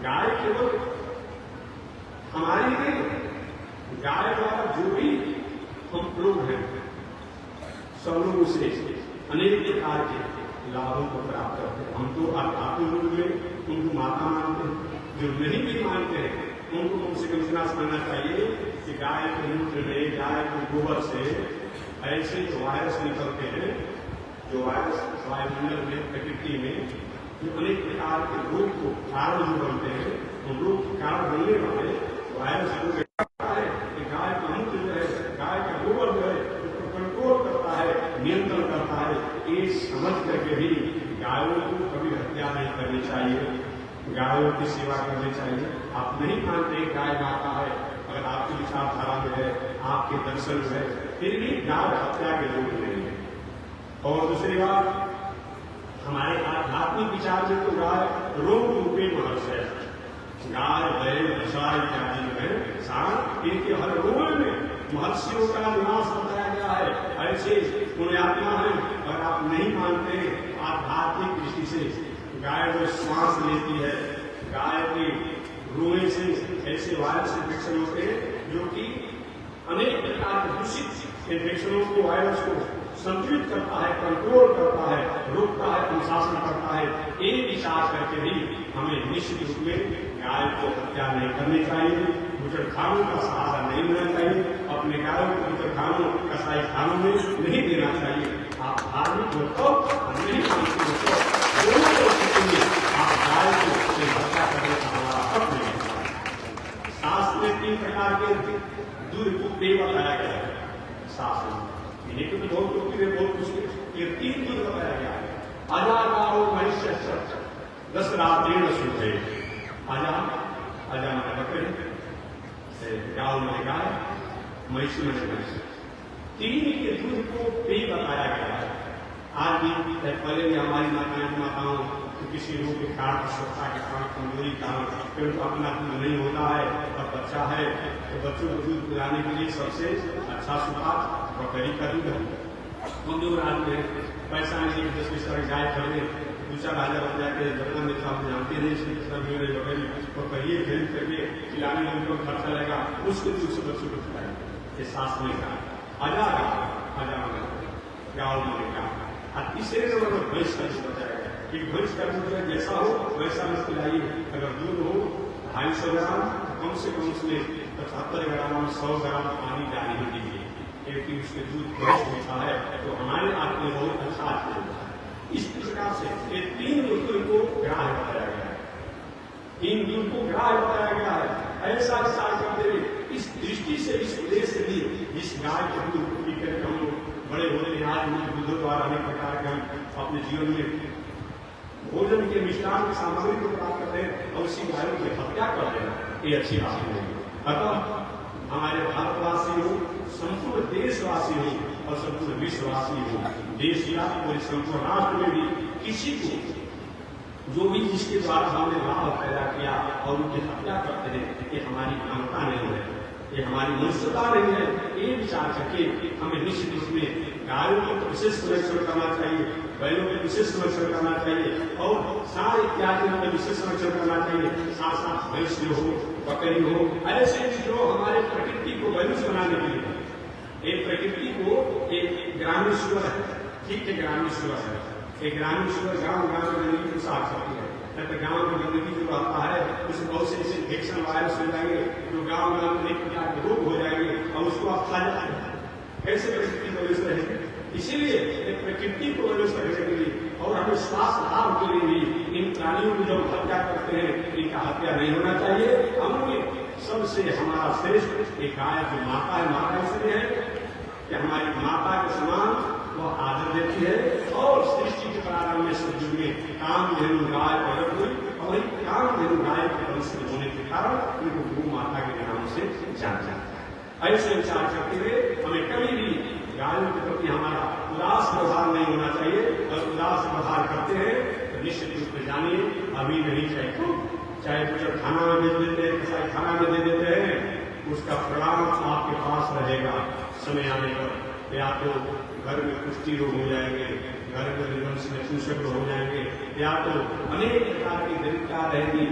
गाय केवल हमारे लिए गाय द्वारा जो भी हम लोग हैं सब लोग उसे अनेक प्रकार के लाभों को प्राप्त करते हैं। हम तो आत्म रूप में उनको माता मानते हैं, जो नहीं भी मानते हैं उनको कम से कम इतना समझना चाहिए कि गाय के मूत्र में गाय के गोबर से ऐसे जो वायरस निकलते हैं, जो वायरस वायुमंडल में प्रकृति में जो अनेक प्रकार के रोग को कारण जो बनते हैं, उन रोग के कारण बनने वाले वायरस को है कि गाय का मूत्र जो है, गाय का गोबर जो है उसको कंट्रोल करता है, नियंत्रण करता है। ये समझ करके भी गायों को कभी हत्या नहीं करनी चाहिए, गायों की सेवा करनी चाहिए। आप नहीं मानते गाय माता है, अगर आपकी विचारधारा में है, आपके दर्शन है, फिर भी गाय हत्या के लोग नहीं है। और दूसरी बात, हमारे आध्यात्मिक विचार में तो गाय रोग रूपे महर्ष है। गाय बैल भैंसा इत्यादि जो है सांड, इनके हर रोग में महर्षियों का निवास बताया गया है। ऐसे पुण्यात्मा है। अगर आप नहीं मानते आध्यात्मिक दृष्टि से, गाय जो श्वास लेती है, गाय के रोए से ऐसे वायरस इन्फेक्शन होते हैं जो कि अनेक प्रकार के दूषित इन्फेक्शनों को, वायरस को संतुलित करता है, कंट्रोल करता है, रोकता है, अनुशासन करता है। ये विचार करके भी हमें निश्चित रूप में गाय को हत्या नहीं करनी चाहिए, बुजुर्गखानों का सहारा नहीं लेना चाहिए, अपने गायों को बुजुर्गखानों कसाई खानों में नहीं देना चाहिए। आप धार्मिक हो तो नहीं मानते हो तो आप गाय को हत्या करने का हमारा हक नहीं है। शास्त्र में 3 प्रकार के दूध को पेय बताया गया है। शास्त्र में तो बहुत लोग बहुत कुछ, ये 3 दूध बताया गया है। अजागाओ महिष्य 10 रात्रि सुधे। आजा मैंने बकरे, गाँव में गाय, महिषी में महिष, 3 के दूध को पेय बताया गया है। आज भी पहले भी हमारी माताओं तो किसी रोग के कारण, स्वच्छता के कारण, कमजोरी के कारण पेड़ को अपना दूध नहीं होता है और बच्चा है तो बच्चों को दूध पिलाने के लिए सबसे अच्छा सुपात बकरी का दूध है। कमजोर आदमी है, पैसा नहीं, 10-20 गाय खरीदे, 2-4 हजार रुपया के जतना मिलता हम जानते नहीं, इसलिए बकरी और कहिए खरीद करके खिलाने में उनको खर्चा लगेगा, उसके दूध से बच्चों को खिलाएंगे। ये सास में का हजार गाँव में का। और तीसरे नंबर पर भैंस का दूध बताया कि भैंस का दूध जैसा हो वैसा में खिलाइए। अगर दूध हो 250 ग्राम, कम से कम उसमें 75 ग्राम 100 ग्राम पानी डाली ही दीजिए, क्योंकि उसके दूध भैंस होता है तो हमारे आप में बहुत अच्छा होता है। इस प्रकार से ये 3 दूध को ग्राह्य बताया गया है, 3 दूध को ग्राह्य बताया गया है। ऐसा विचार करते हुए इस दृष्टि से, इस उद्देश्य से भी इस गाय के दूध को पीकर हम लोग बड़े होते हैं। आज दूधों द्वारा अनेक प्रकार के हम अपने जीवन में भोजन के मिष्ठान की सामग्री को प्राप्त करते हैं और उसी गायों की हत्या कर देना ये अच्छी बात नहीं है। अतः हमारे भारतवासी हो, संपूर्ण देशवासी हो और संपूर्ण विश्ववासी हो, देश या पूरे संपूर्ण राष्ट्र में भी किसी को जो भी जिसके द्वारा हमने लाभ पैदा किया और उनकी हत्या करते हैं, ये हमारी मानवता नहीं है, ये हमारी मनुष्यता नहीं है। ये विचार करके हमें निश्चित रूप में गायों को तो विशेष संरक्षण करना चाहिए, बैलों को विशेष संरक्षण करना चाहिए और सारे इत्यादि में विशेष संरक्षण करना चाहिए। साथ साथ भैंस हो, बकरी हो, ऐसे जो हमारे प्रकृति को बैलेंस बनाने के लिए एक प्रकृति को एक ग्रामीण स्वर है, ठीक है, ग्रामीण स्वर है। एक ग्रामीण स्वर गाँव में गंदगी को साफ करती है, तो गाँव में गंदगी जो रहता है उसमें बहुत से ऐसे इन्फेक्शन वायरस हो जाएंगे जो गाँव में अनेक प्रकार के रोग हो जाएंगे और उसको आप खा जाते हैं। कैसे प्रकृति को व्यवस्था रहेगी? इसीलिए एक प्रकृति को व्यवस्था करने के लिए और हमें स्वास्थ्य लाभ के लिए भी इन प्राणियों की जब हत्या करते हैं इनका हत्या नहीं होना चाहिए। हमें सबसे हमारा श्रेष्ठ एक गाय जो माता है, माता इसलिए है कि हमारी माता के समान वह आदर देती है और सृष्टि के प्रारंभ में सतयुग में कामधेनु गाय प्रकट हुई और वही कामधेनु गाय के वंश होने के कारण उनको गौ माता के नाम से जाना जाता है। ऐसे विचार करते हुए हमें कभी भी गायों के प्रति हमारा उदास व्यवहार नहीं होना चाहिए और उदास व्यवहार करते हैं तो निश्चित रूप से जानिए अभी नहीं चाहे कुछ खाना में दे देते हैं, कसाई खाना में दे देते हैं, उसका परिणाम आपके पास रहेगा समय आने पर। या तो घर में कुष्ठी रोग हो जाएंगे, घर में निवंश में चूषक हो जाएंगे, या तो अनेक प्रकार की दरिद्रता रहेगी।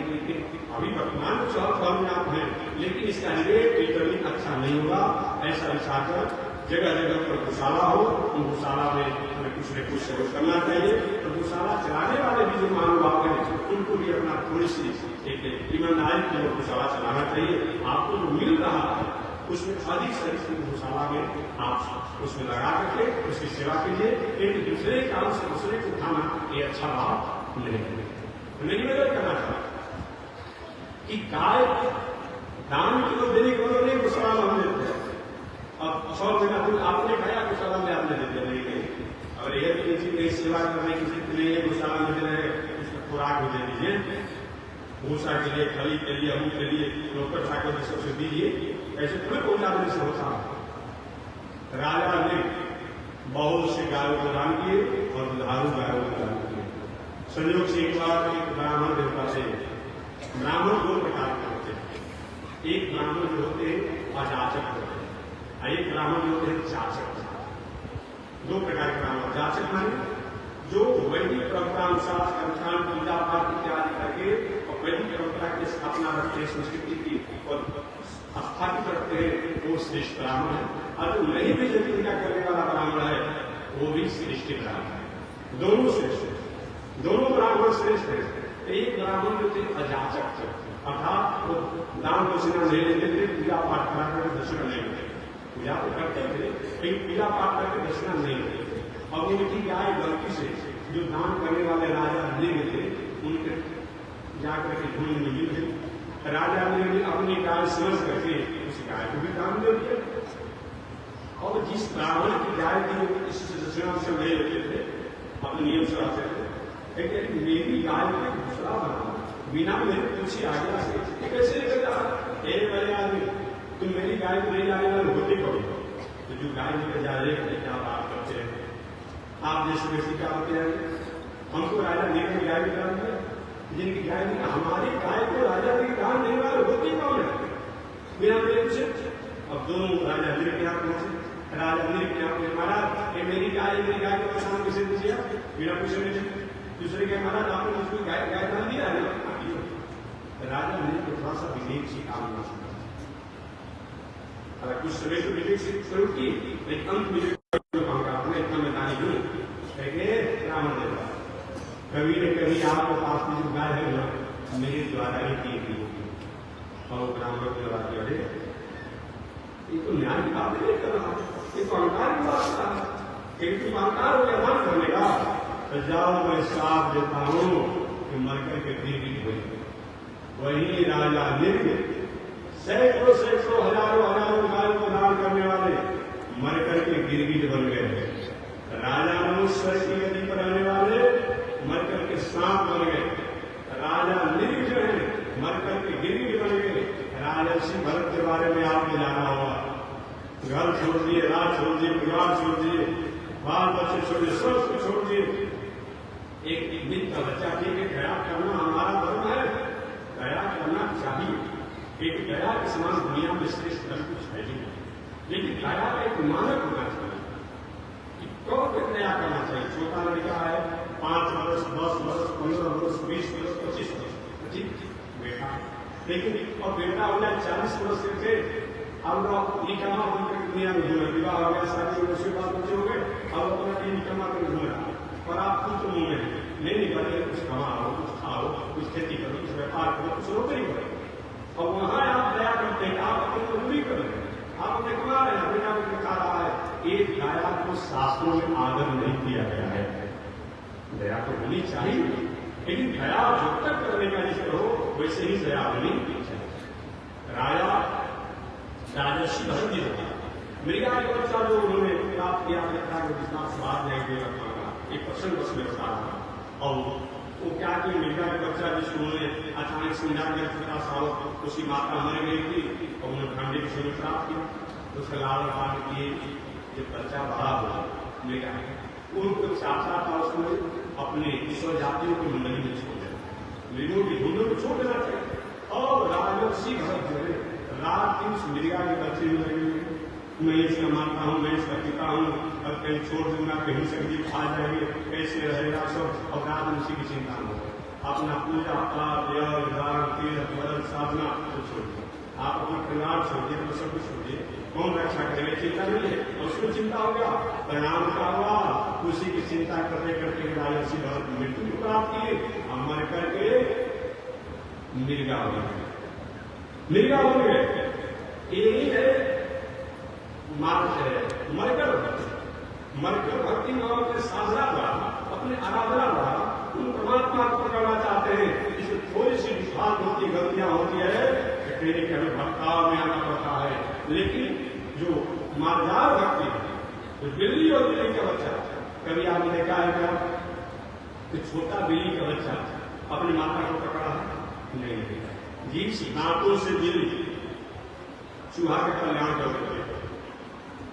अभी वर्तमान में चौथ आप हैं लेकिन इसका निवेश अच्छा नहीं होगा। ऐसा विचार कर जगह जगह पर गौशाला हो, उन गौशाला में हमें कुछ न कुछ सहयोग करना चाहिए। तो गौशाला चलाने वाले भी जो महानुभाव हैं उनको भी अपना थोड़ी सी एक ईमानदारी की ओर गौशाला चलाना चाहिए। आपको जो मिल रहा है उसमें अधिक से अधिक गौशाला में आप उसमें लगा करके उसकी सेवा कीजिए। एक दूसरे काम से दूसरे को उठाना ये अच्छा भाव नहीं है। निवेदन करना चाहता कि गाय दान की लोग देने के लिए गौशाला में हम देते हैं। अब 100 महीना दूध आपने खाया गौशाला में आपने देते नहीं, और यह किसी की सेवा करने की जिद नहीं है, गौशाला में दे रहे उसको खुराक भी दे दीजिए, भूसा के लिए, खली के लिए, अमूल के लिए, नौकर चाकर सबसे दीजिए। ऐसे थोड़े पहुंचाने से होता है। राजा ने बहुत से गायों को दान किए और दुधारू गायों को दान किए। संयोग से एक बार एक ब्राह्मण देवता से, ब्राह्मण 2 प्रकार के होते हैं। एक ब्राह्मण जो होते हैं अजाचक होते हैं और एक ब्राह्मण जो होते हैं जाचक। 2 प्रकार के ब्राह्मण। जाचक माने जो वैदिक परंपरानुसार अनुष्ठान पूजा पाठ इत्यादि करके और वैदिक परंपरा की स्थापना रखते हैं, संस्कृति की और स्थापित रखते हैं, वो श्रेष्ठ ब्राह्मण है। और जो नहीं भी यदि पूजा करने वाला ब्राह्मण है वो भी श्रेष्ठ ब्राह्मण है। दोनों श्रेष्ठ है, दोनों ब्राह्मण श्रेष्ठ है। एक ब्राह्मण जो थे अजाचक थे, अर्थात वो दान दक्षिणा नहीं लेते थे, पूजा पाठ करा करके दक्षिणा नहीं लेते। पूजा तो करते थे लेकिन पूजा पाठ करके दक्षिणा नहीं लेते। और उनकी गाय गलती से जो दान करने वाले राजा ले गए थे उनके जाकर के ढूंढ में मिल गई। राजा ने भी अपनी गाय समझ करके उस गाय को भी दान दे दिया। और जिस ब्राह्मण की गाय थी इस दक्षिणा से नहीं लेते थे, अपने नियम से रहते थे, लेकिन मेरी गाय को दूसरा बना बिना मेरे पूछे आगे से कैसे लेकर जा रहा? एक बड़े आदमी तुम मेरी गाय को नहीं जाने वाले होते कभी तो जो गाय लेकर जा रहे हैं क्या बात करते हैं आप जैसे व्यक्ति क्या होते हैं हमको राजा लेकर गाय भी डाल दिया, जिनकी गाय में हमारी गाय को राजा की दान देने वाले होती कौन है? बिना पूछे अब दोनों राजा अमीर के यहाँ पहुंचे। राजा अमीर के यहाँ पहुंचे, महाराज ये मेरी गाय को पहचान किसे दीजिए? बिना पूछे नहीं। दूसरे के महाराज आपने मुझको गाय दान दिया है ना? राजा अमीर को थोड़ा सा विवेक से काम ना सुना। कुछ समय तो विवेक से शुरू की, लेकिन अंत में आपने इतना मैदानी हूँ रावण देता। कभी न कभी आपके पास में जो गाय है ना, मेरे द्वारा ही की गई होगी। और ब्राह्मण के द्वारा क्या है, ये तो न्याय की बात नहीं कर रहा, ये तो अहंकार की बात कर रहा है। एक तुम अहंकार हो प्रदान करने का, तो जाओ मैं श्राप देता हूँ कि मरकर के जीवित हुई। वही राजा निर्मित सैकड़ों सैकड़ों हजारों हजारों गायों को दान करने वाले मर करके गिरगिट बन गए। राजा मनुष्य की गति पर रहने वाले मर करके सांप बन गए। राजा निर्मित जो है मर करके गिरगिट बन गए। राजर्षि भरत के बारे में आपने जाना होगा, घर छोड़ दिए, राज छोड़ दिए, परिवार छोड़ दिए, बाल बच्चे छोड़ दिए, सब कुछ छोड़ दिए। एक दिन का बच्चा ठीक है, दया करना हमारा धर्म है, दया करना चाहिए। एक दया के समान दुनिया में श्रेष्ठ धर्म कुछ है ही नहीं, लेकिन दया का एक मानक होना चाहिए कि कब तक दया करना चाहिए। छोटा लड़का है 5 वर्ष 10 वर्ष 15 वर्ष 20 वर्ष 25 वर्ष ठीक बेटा, लेकिन और बेटा हो जाए 40 वर्ष के अब निकम्मा होकर दुनिया में घूम रहे, विवाह हो गया, शादी हो गई, उसके बाद बच्चे हो गए, अब अपना निकम्मा कर घूम रहा है। और आप खुद तो मुंह में नहीं निकलते, कुछ कमाओ, कुछ खाओ, कुछ खेती करो, कुछ व्यापार करो, कुछ नौकरी करो, और वहां आप दया करते हैं, आप अपनी मजदूरी कर रहे हैं, आप अपने कमा रहे हैं, बेटा को खा रहा है। एक दया को शास्त्रों में आदर नहीं किया गया है। दया तो होनी चाहिए, लेकिन दया जब तक करने का जिक्र हो वैसे ही दया होनी चाहिए। राजर्षि भरत जी होता मृगा के बच्चा जो उन्होंने प्राप्त किया विस्तार से बात नहीं दे रखा, एक प्रसंग बस में बता रहा। और वो क्या कि मृगा के बच्चा जिसको उन्होंने अचानक समझा दिया छोटा सा, उसकी माता मर गई थी और उन्होंने खंडे की शरीर प्राप्त किया, उसका लाल पाल किए, जब बच्चा बड़ा हुआ मृगा उनको चाचा था, उसको अपने ईश्वर जातियों की मंडली में छोड़ देना, मृगों की झुंडों को छोड़ देना चाहिए। और राजर्षि भरत जो है रात दिन उस मृगा के बच्चे में लगे हुए, मैं इसका मानता हूँ, मैं इसका पिता हूँ, अब कहीं छोड़ दूंगा, कहीं से भी खा जाएंगे, कैसे रहेगा सब। और रात में उसी की चिंता हो, अपना पूजा पाठ यज्ञ दान तीर्थ व्रत साधना तो छोड़ दिया, आप अपना परिवार छोड़िए, तो सब कुछ छोड़िए, कौन रक्षा करेगा, चिंता नहीं है। और उसको चिंता हो गया, परिणाम क्या हुआ, उसी की चिंता करते करते राजर्षि भरत मृत्यु को प्राप्त किए, और मर करके मृगा हो गए, मृगा हो गए। यही है मार्ग है, मरकर भक्ति भाव के साधना द्वारा, अपने आराधना द्वारा उन परमात्मा को पकड़ना चाहते हैं। इसमें थोड़ी सी विभाग होती, गलतियां होती है, कहने के हमें भक्ताव में आना पड़ता है। लेकिन जो मार्जार भक्ति है, तो बिल्ली और बिल्ली का बच्चा, कभी आपने देखा है क्या कि छोटा बिल्ली का बच्चा अपनी माता को पकड़ा है? नहीं देखा। जीव दांतों से बिल्ली चूहा का कल्याण कर देते हैं,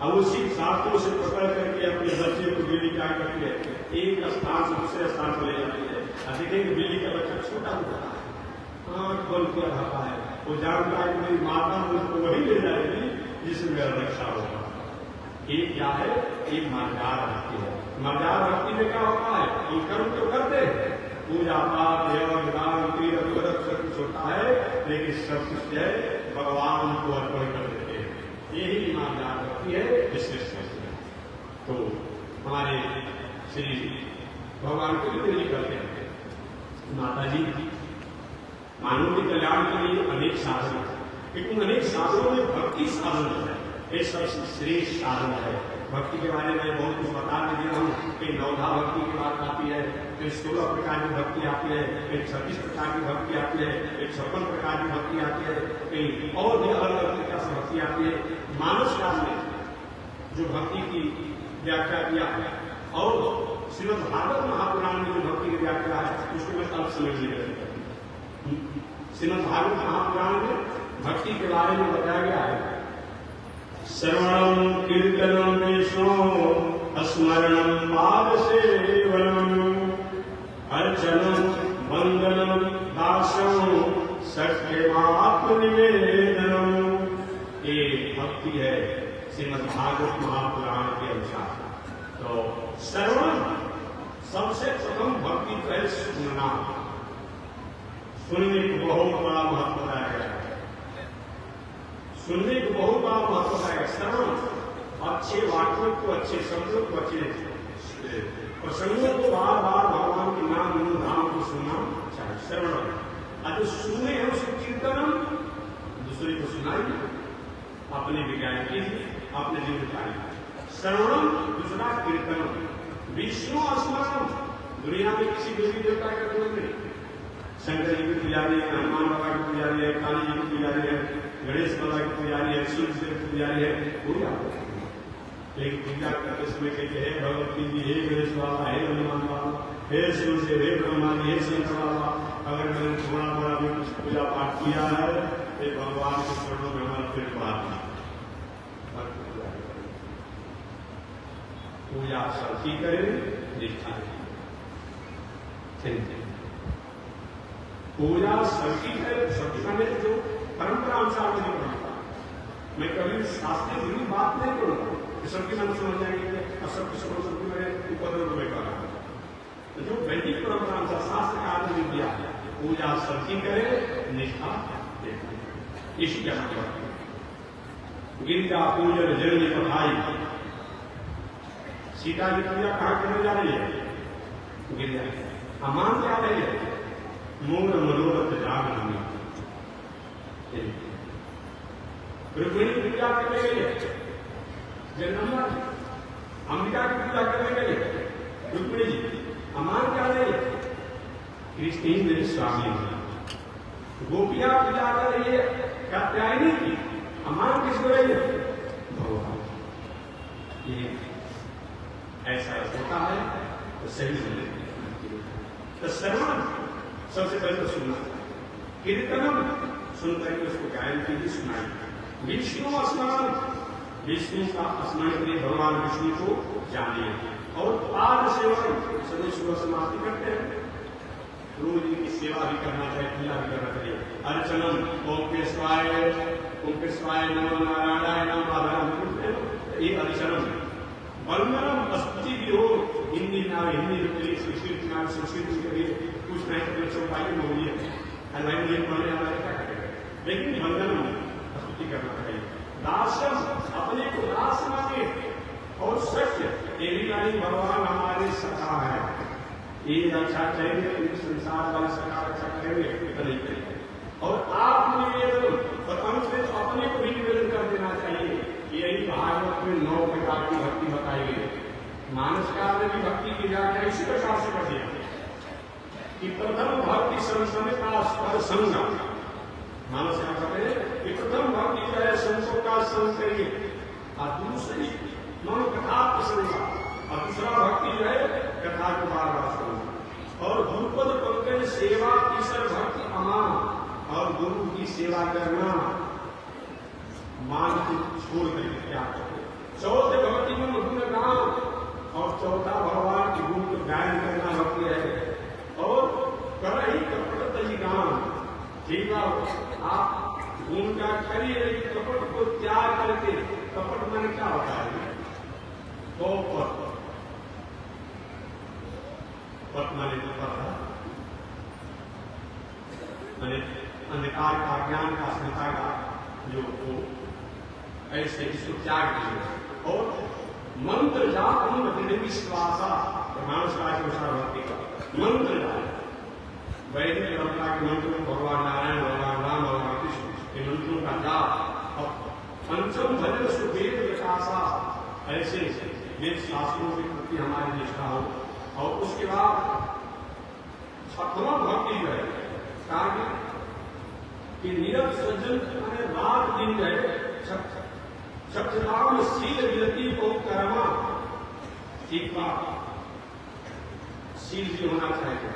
अब उसी दांतों से पकड़ करके अपने बच्चे को बिल्ली क्या करती है, एक स्थान से दूसरे स्थान पर ले जाती है। देखेंगे बिल्ली का बच्चा छोटा होता है, आंख बंद किया रहता है, वो जानता है कि मेरी माता मुझको वही ले जाएगी जिसमें मेरा रक्षा होगा। एक क्या है, एक मर्यादा भक्ति है। मर्यादा भक्ति में क्या होता है, हम कर्म तो करते हैं, पूजा पाठ यज्ञ दान तीर्थ व्रत सब कुछ होता है, लेकिन सब कुछ है भगवान को अर्पण कर देते हैं। यही ईमानदार भक्ति है, विश्लेष है। तो हमारे श्री भगवान को भी करते हैं, माता जी मानव के कल्याण के लिए अनेक साधन है, लेकिन अनेक साधनों में भक्ति साधन है, ये सबसे श्रेष्ठ साधन है। भक्ति के बारे में बहुत कुछ बता दिया हूँ, कहीं 9 भक्ति की बात आती है, फिर 16 प्रकार की भक्ति आती है, फिर 26 प्रकार की भक्ति आती है, फिर 56 प्रकार की भक्ति आती है, कहीं और भी अलग अलग प्रकार से भक्ति आती है। मानस काल में जो भक्ति की व्याख्या किया है और श्रीमद् भागवत महापुराण में जो भक्ति की व्याख्या है उसको मैं अब समझ लिया। श्रीमद् भागवत महापुराण में भक्ति के बारे में बताया गया है, श्रवणम कीर्तनम वैष्णव स्मरणम पाद सेवनम भागवत महापुराण के अनुसार। तो श्रवण सबसे प्रथम भक्ति का है सुनना। सुनने को बहुत बड़ा महत्व बताया गया है, सुनने को बहुत बड़ा महत्व बताया गया। श्रवण अच्छे वाक्यों को, अच्छे शब्दों को, अच्छे प्रसंगों को बार बार भगवान के नाम गुणधाम को सुनना चाहिए। श्रवण आज सुने हैं उसे कीर्तन, दूसरे को सुनाइए, अपने विज्ञान कीजिए, अपने जीवन कार्य। श्रवण दूसरा कीर्तन, विष्णु स्मरण। दुनिया में किसी देवी देवता का कोई नहीं। शंकर जी की पुजारी है, हनुमान बाबा की पुजारी है, काली जी की पुजारी है, गणेश बाबा की पुजारी है, शिव जी की पुजारी है, पूरी आपको। लेकिन पूजा करते समय कहते हैं भगवती जी, हे गणेश बाबा, हे हनुमान बाबा, हे शिव से, हे ब्रह्मा जी, हे शंकर बाबा, अगर मैंने थोड़ा बड़ा भी कुछ पूजा पाठ किया है तो भगवान के चरणों में हमारा फिर बात पूजा सही करें, निष्ठा पूजा सही करें। सभी का जो परंपरा अनुसार नहीं पढ़ता, मैं कभी शास्त्रीय जुड़ी बात नहीं करूंगा, सबके नाम समझ जाएंगे और सबके सबकी मेरे उपद्रव में करा। तो जो वैदिक परंपरा अनुसार शास्त्र का आदमी दिया पूजा सही करे, निष्ठा देखे। इसी क्या मतलब गिरिजा पूजन जन्म पढ़ाई। सीता जी पूजा कहाँ करने जा रही है? गिरिजा। अमान क्या रही है? मूल मनोरथ जागरण। रुक्मिणी पूजा करने गई है, जगदम्बा अंबिका की पूजा करने गई रुक्मिणी जी। अमान क्या रही है? कृष्ण मेरे स्वामी। गोपियां पूजा कर रही है कात्यायनी की। अमान किसको रही है? भगवान। ये ऐसा होता है तो सही समझ। तो श्रवण सबसे पहले तो सुनना, कीर्तनम सुनकर के उसको गायन कीजिए, सुनाइए। विष्णु स्मरण, विष्णु का स्मरण करिए, भगवान विष्णु को जानिए। और पाद सेवन सदैव सुबह समाप्ति करते हैं, रोज इनकी सेवा भी करना चाहिए, पूजा भी करना चाहिए। अर्चनम ओम केशवाय नमो नारायणाय नमः, ये अर्चनम। वंदनम स्तुति भी हो, हिंदी ना हिंदी में करिए, संस्कृत ना संस्कृत में करिए, कुछ नहीं तो चौपाई में बोलिए, भाई मुझे पढ़ने वाला क्या करेगा। लेकिन वंदनम स्तुति करना चाहिए। दासम अपने को दास माने और सत्य, तेरी वाली भगवान हमारे सखा है, ये रक्षा चाहिए, संसार वाले सखा रक्षा करेंगे तो नहीं करेंगे। और आप निवेदन और अंत में तो अपने को भी निवेदन कर देना चाहिए। यही भागवत में 9 प्रकार की भक्ति बताई गई। मानसकाल में भी भक्ति की व्याख्या इसी प्रकार से कर दिया कि प्रथम भक्ति संसमिता स्वर संगम। मानस क्या कहते हैं कि प्रथम भक्ति जो है संतों का संग करिए, और दूसरी मन कथा प्रसंगा, और दूसरा भक्ति जो है कथा को बार बार सुनना। और गुरुपद पंकज सेवा, तीसर भक्ति अमान, और गुरु की सेवा करना, मान को छोड़ करके क्या करते। चौथे भक्ति में गुण गान, और चौथा भगवान के गुण को गायन करना भक्ति है। और कर ही कपट जी गान, ठीक है, आप गुण का करिए, कपट को त्याग करके। कपट मैंने क्या होता है? तो पट माने तो पता मैंने अंधकार का, ज्ञान का, अस्मिता का जो ऐसे इसको त्याग कीजिए। और मंत्र जाप दृढ़ विश्वासा, मानस का अनुसार भक्ति का मंत्र जाप। वैदिक परंपरा के मंत्र में भगवान नारायण, भगवान राम, भगवान कृष्ण के मंत्रों का जाप। और पंचम भजन सुवेद विकासा, ऐसे वेद शास्त्रों के प्रति हमारी निष्ठा हो। और उसके बाद छठवां भक्ति जो है कार्य कि निरत सज्जन रात दिन जो है सत्यनाम शील विरति को कर्मा, ठीक बात, शील भी होना चाहिए,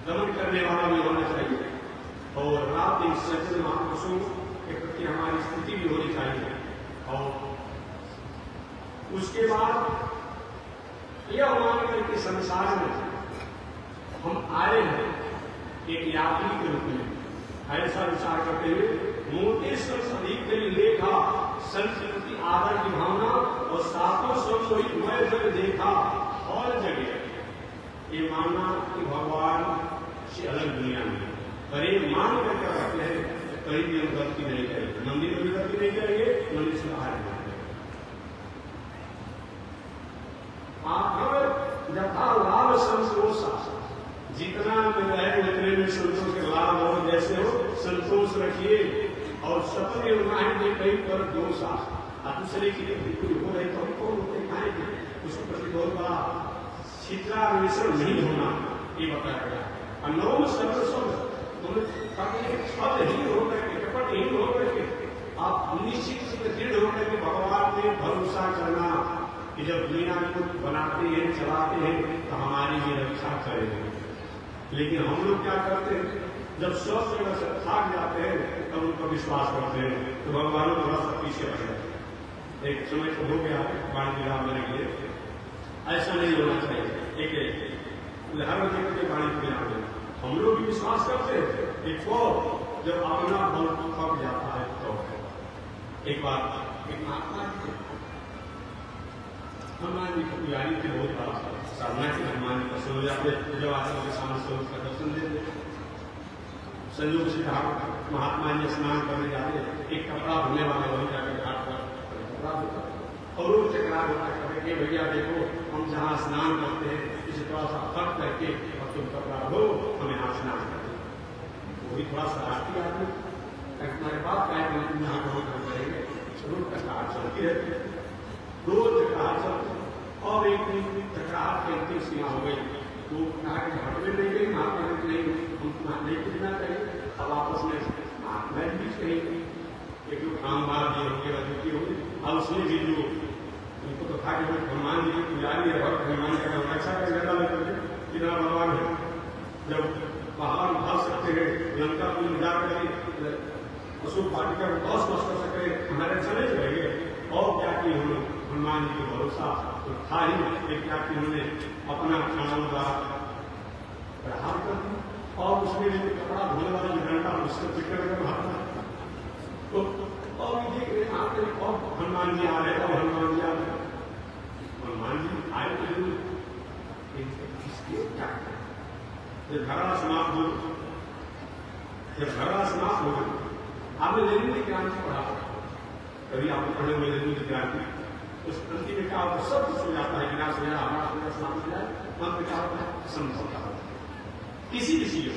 दमन करने वाला भी होना चाहिए। और रात दिन सज्जन महापुरुषों के प्रति हमारी स्थिति भी होनी चाहिए। और उसके बाद यह मान करके संसार में हम आए हैं एक यात्री के रूप में, ऐसा विचार करते हुए मोटेश्वर सदी के लेखा संस्कृति आदर की भावना और सातों सब कोई मैं जब देखा और जगह ये मानना कि भगवान से अलग दुनिया में, पर ये मान कर क्या करते हैं कहीं भी हम गलती नहीं करेंगे, मंदिर में भी गलती नहीं करेंगे, मंदिर से बाहर नहीं करेंगे। आप यथा लाभ संतोषा, जितना में रहे उतने में संतोष के लाभ हो, जैसे हो संतोष रखिए और सपने उन्हें कहीं पर दोष आ दूसरे की हो रहे तो हमको रोके खाएंगे, उसके प्रति बहुत बड़ा चित्रान्वेषण नहीं होना ये बताया गया। और नवम सर्वस्व छलहीन होकर के, कपटहीन होकर के आप निश्चित दृढ़ होकर के भगवान में भरोसा करना कि जब दुनिया को बनाते हैं चलाते हैं तो हमारी ये रक्षा करेंगे। लेकिन हम लोग क्या करते हैं, जब सब जगह से थाक जाते हैं तब उनको विश्वास करते हैं तो भगवान थोड़ा सा पीछे रह जाते हैं। एक समय तो हो गया बाण विराम देने के लिए, ऐसा नहीं होना चाहिए। एक हर जगह के बाणी विराम देना हम लोग भी विश्वास करते हैं, एक जब अपना बल थक जाता है तो एक बार एक महात्मा हनुमान जी की पुजारी की बहुत बड़ा साधना की, हनुमान जी पसंद हो जाते जब आदमी के सामने से उसका दर्शन देते। संयोग से कहा महात्मा जी स्नान करने जाते, एक कपड़ा धोने वाले वही जाकर घाट पर कपड़ा धोता और वो चकरा होता है, भैया देखो हम जहाँ स्नान करते हैं इसे थोड़ा सा फट करके और तुम कपड़ा धो, हमें यहाँ स्नान करते। वो भी थोड़ा सा आती आदमी तुम्हारे पास क्या यहाँ ग्रहण कर करेंगे, रोज टकरार चलती रहती है, रोज टकरार चलती। और एक दिन टकरार की अंतिम सीमा हो गई तो कहा कि घाट में नहीं गई, महात्मा नहीं हम नहीं पूछना चाहिए। अब आपस में मैं भी कहीं एक लोग काम बार दिए होंगे रजूती होगी। अब उसने भी जो उनको तो था कि हनुमान जी की पुजारी है, भक्त हनुमान जी का रक्षा का ज्यादा लेकर कितना भगवान है। जब पहाड़ उठा सकते हैं, लंका को जा कर अशोक वाटिका को ध्वस्त कर सकते हैं, हमारे अच्छा नहीं करेंगे। और क्या कि उन्होंने हनुमान जी का भरोसा तो था ही, क्या कि उन्होंने अपना खाना द्वारा प्रहार कर दिया और उसमें जो कपड़ा धोने वाला जो डंडा उससे पिकड़ कर भागना तो और देख रहे आते और हनुमान जी आ रहे और हनुमान जी आ रहे, हनुमान जी आए तो जरूर इसके क्या जब झगड़ा समाप्त हो, जब झगड़ा समाप्त हो गया आपने लेनी की क्रांति पढ़ा, कभी आपने पढ़े हुए लेनी की क्रांति, उस क्रांति में क्या होता सब कुछ हो जाता है, विनाश हो जाए, हमारा हो जाए, समाप्त हो जाए, मन में क्या होता है समझौता होता है किसी भी चीज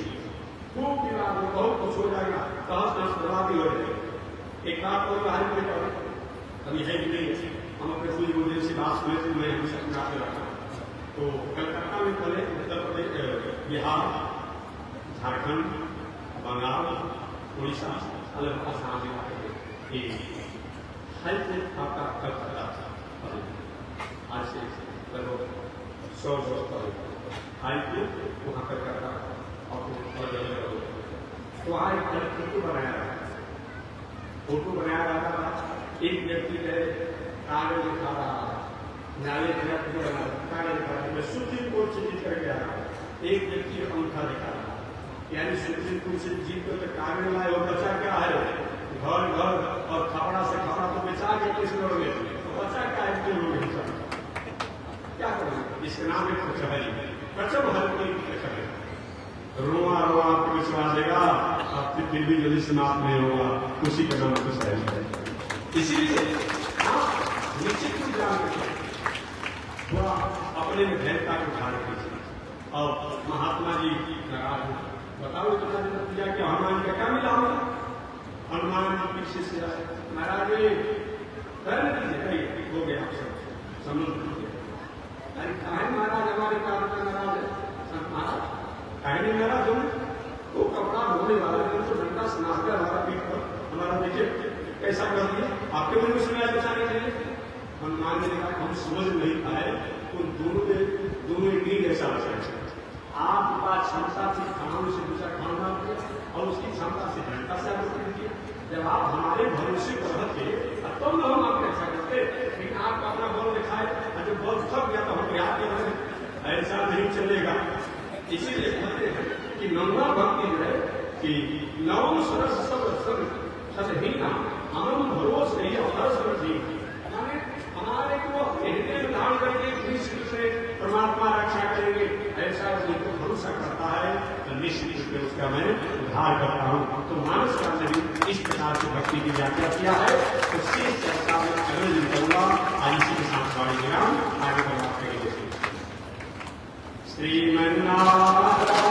खूब विवाद में बहुत कुछ हो जाएगा, तहस नहस बर्बादी हो जाएगी। एक बात और बाहर में अभी है कि नहीं, हम अपने पूरी गुरुदेव से बात सुने थे, मैं हमेशा सुनाते रहा। तो कलकत्ता में पहले उत्तर प्रदेश, बिहार, झारखंड, बंगाल, उड़ीसा अलग भाषा में आते थे। आपका कलकत्ता था आज से लगभग 100 वर्ष पहले वहाँ पर करता तो वहाँ एक फोटो बनाया जाता था। एक व्यक्ति कागज लिखा रहा, न्यायालय कागज लिखा रहा, सुप्रीम कोर्ट से जीत करके आ रहा, एक व्यक्ति अंगूठा दिखा रहा, यानी सुप्रीम कोर्ट से जीत कर कागज लाए और बचा क्या है, घर घर और खपड़ा से खपड़ा तो बेचा के किस लोगे, तो बचा क्या है, क्यों लोग क्या करेंगे, इसके नाम है कचहरी। कचम हर कोई कचहरी, रोआ रोआ आपको विश्वास देगा, आपकी दिल भी जल्दी समाप्त नहीं होगा, उसी का नाम कचहरी है। इसीलिए निश्चित रूप से थोड़ा अपने में धैर्यता को धारण कीजिए। और महात्मा जी नाराज बताओ इतना दिन पूजा कि हनुमान जी का क्या मिला होगा, हनुमान जी पीछे से आए, महाराज कर दीजिए हो गया, आप सब समझ अरे कहा महाराज हमारे कारण का नाराज है, महाराज कहीं नहीं नाराज हो, वो कपड़ा धोने वाला तो डंडा स्नाकर हमारा पीठ पर हमारा देखिए कैसा कर दिया, आपके मन में सुनाया बचाने के लिए। हनुमान जी ने कहा हम समझ नहीं पाए तो दोनों एक ऐसा बचा, आपके पास क्षमता थी खानों से दूसरा खाना और उसकी क्षमता से घंटा से आप कीजिए। जब आप हमारे भरोसे पर रहते तो हम आपकी रक्षा करते, लेकिन आप अपना बल दिखाए और जब बल थक गया तो हम याद नहीं, ऐसा नहीं चलेगा। इसीलिए कहते हैं कि नवमा भक्ति जो है कि नवम सरस सब सदहीना हम भरोस नहीं अवदर्श नहीं, माने हमारे को हृदय में धारण करके निश्चित से परमात्मा रक्षा करेंगे ऐसा नहीं तो भरोसा करता है तो निश्चित रूप से उसका मैं उद्धार करता हूँ। तो मानस का भी इस प्रकार से भक्ति की व्याख्या किया है। तो शेष चर्चा में अगले दिन करूंगा। आज इसी के साथ वाणी विराम आगे बढ़ा करेंगे। श्रीमन्नारायण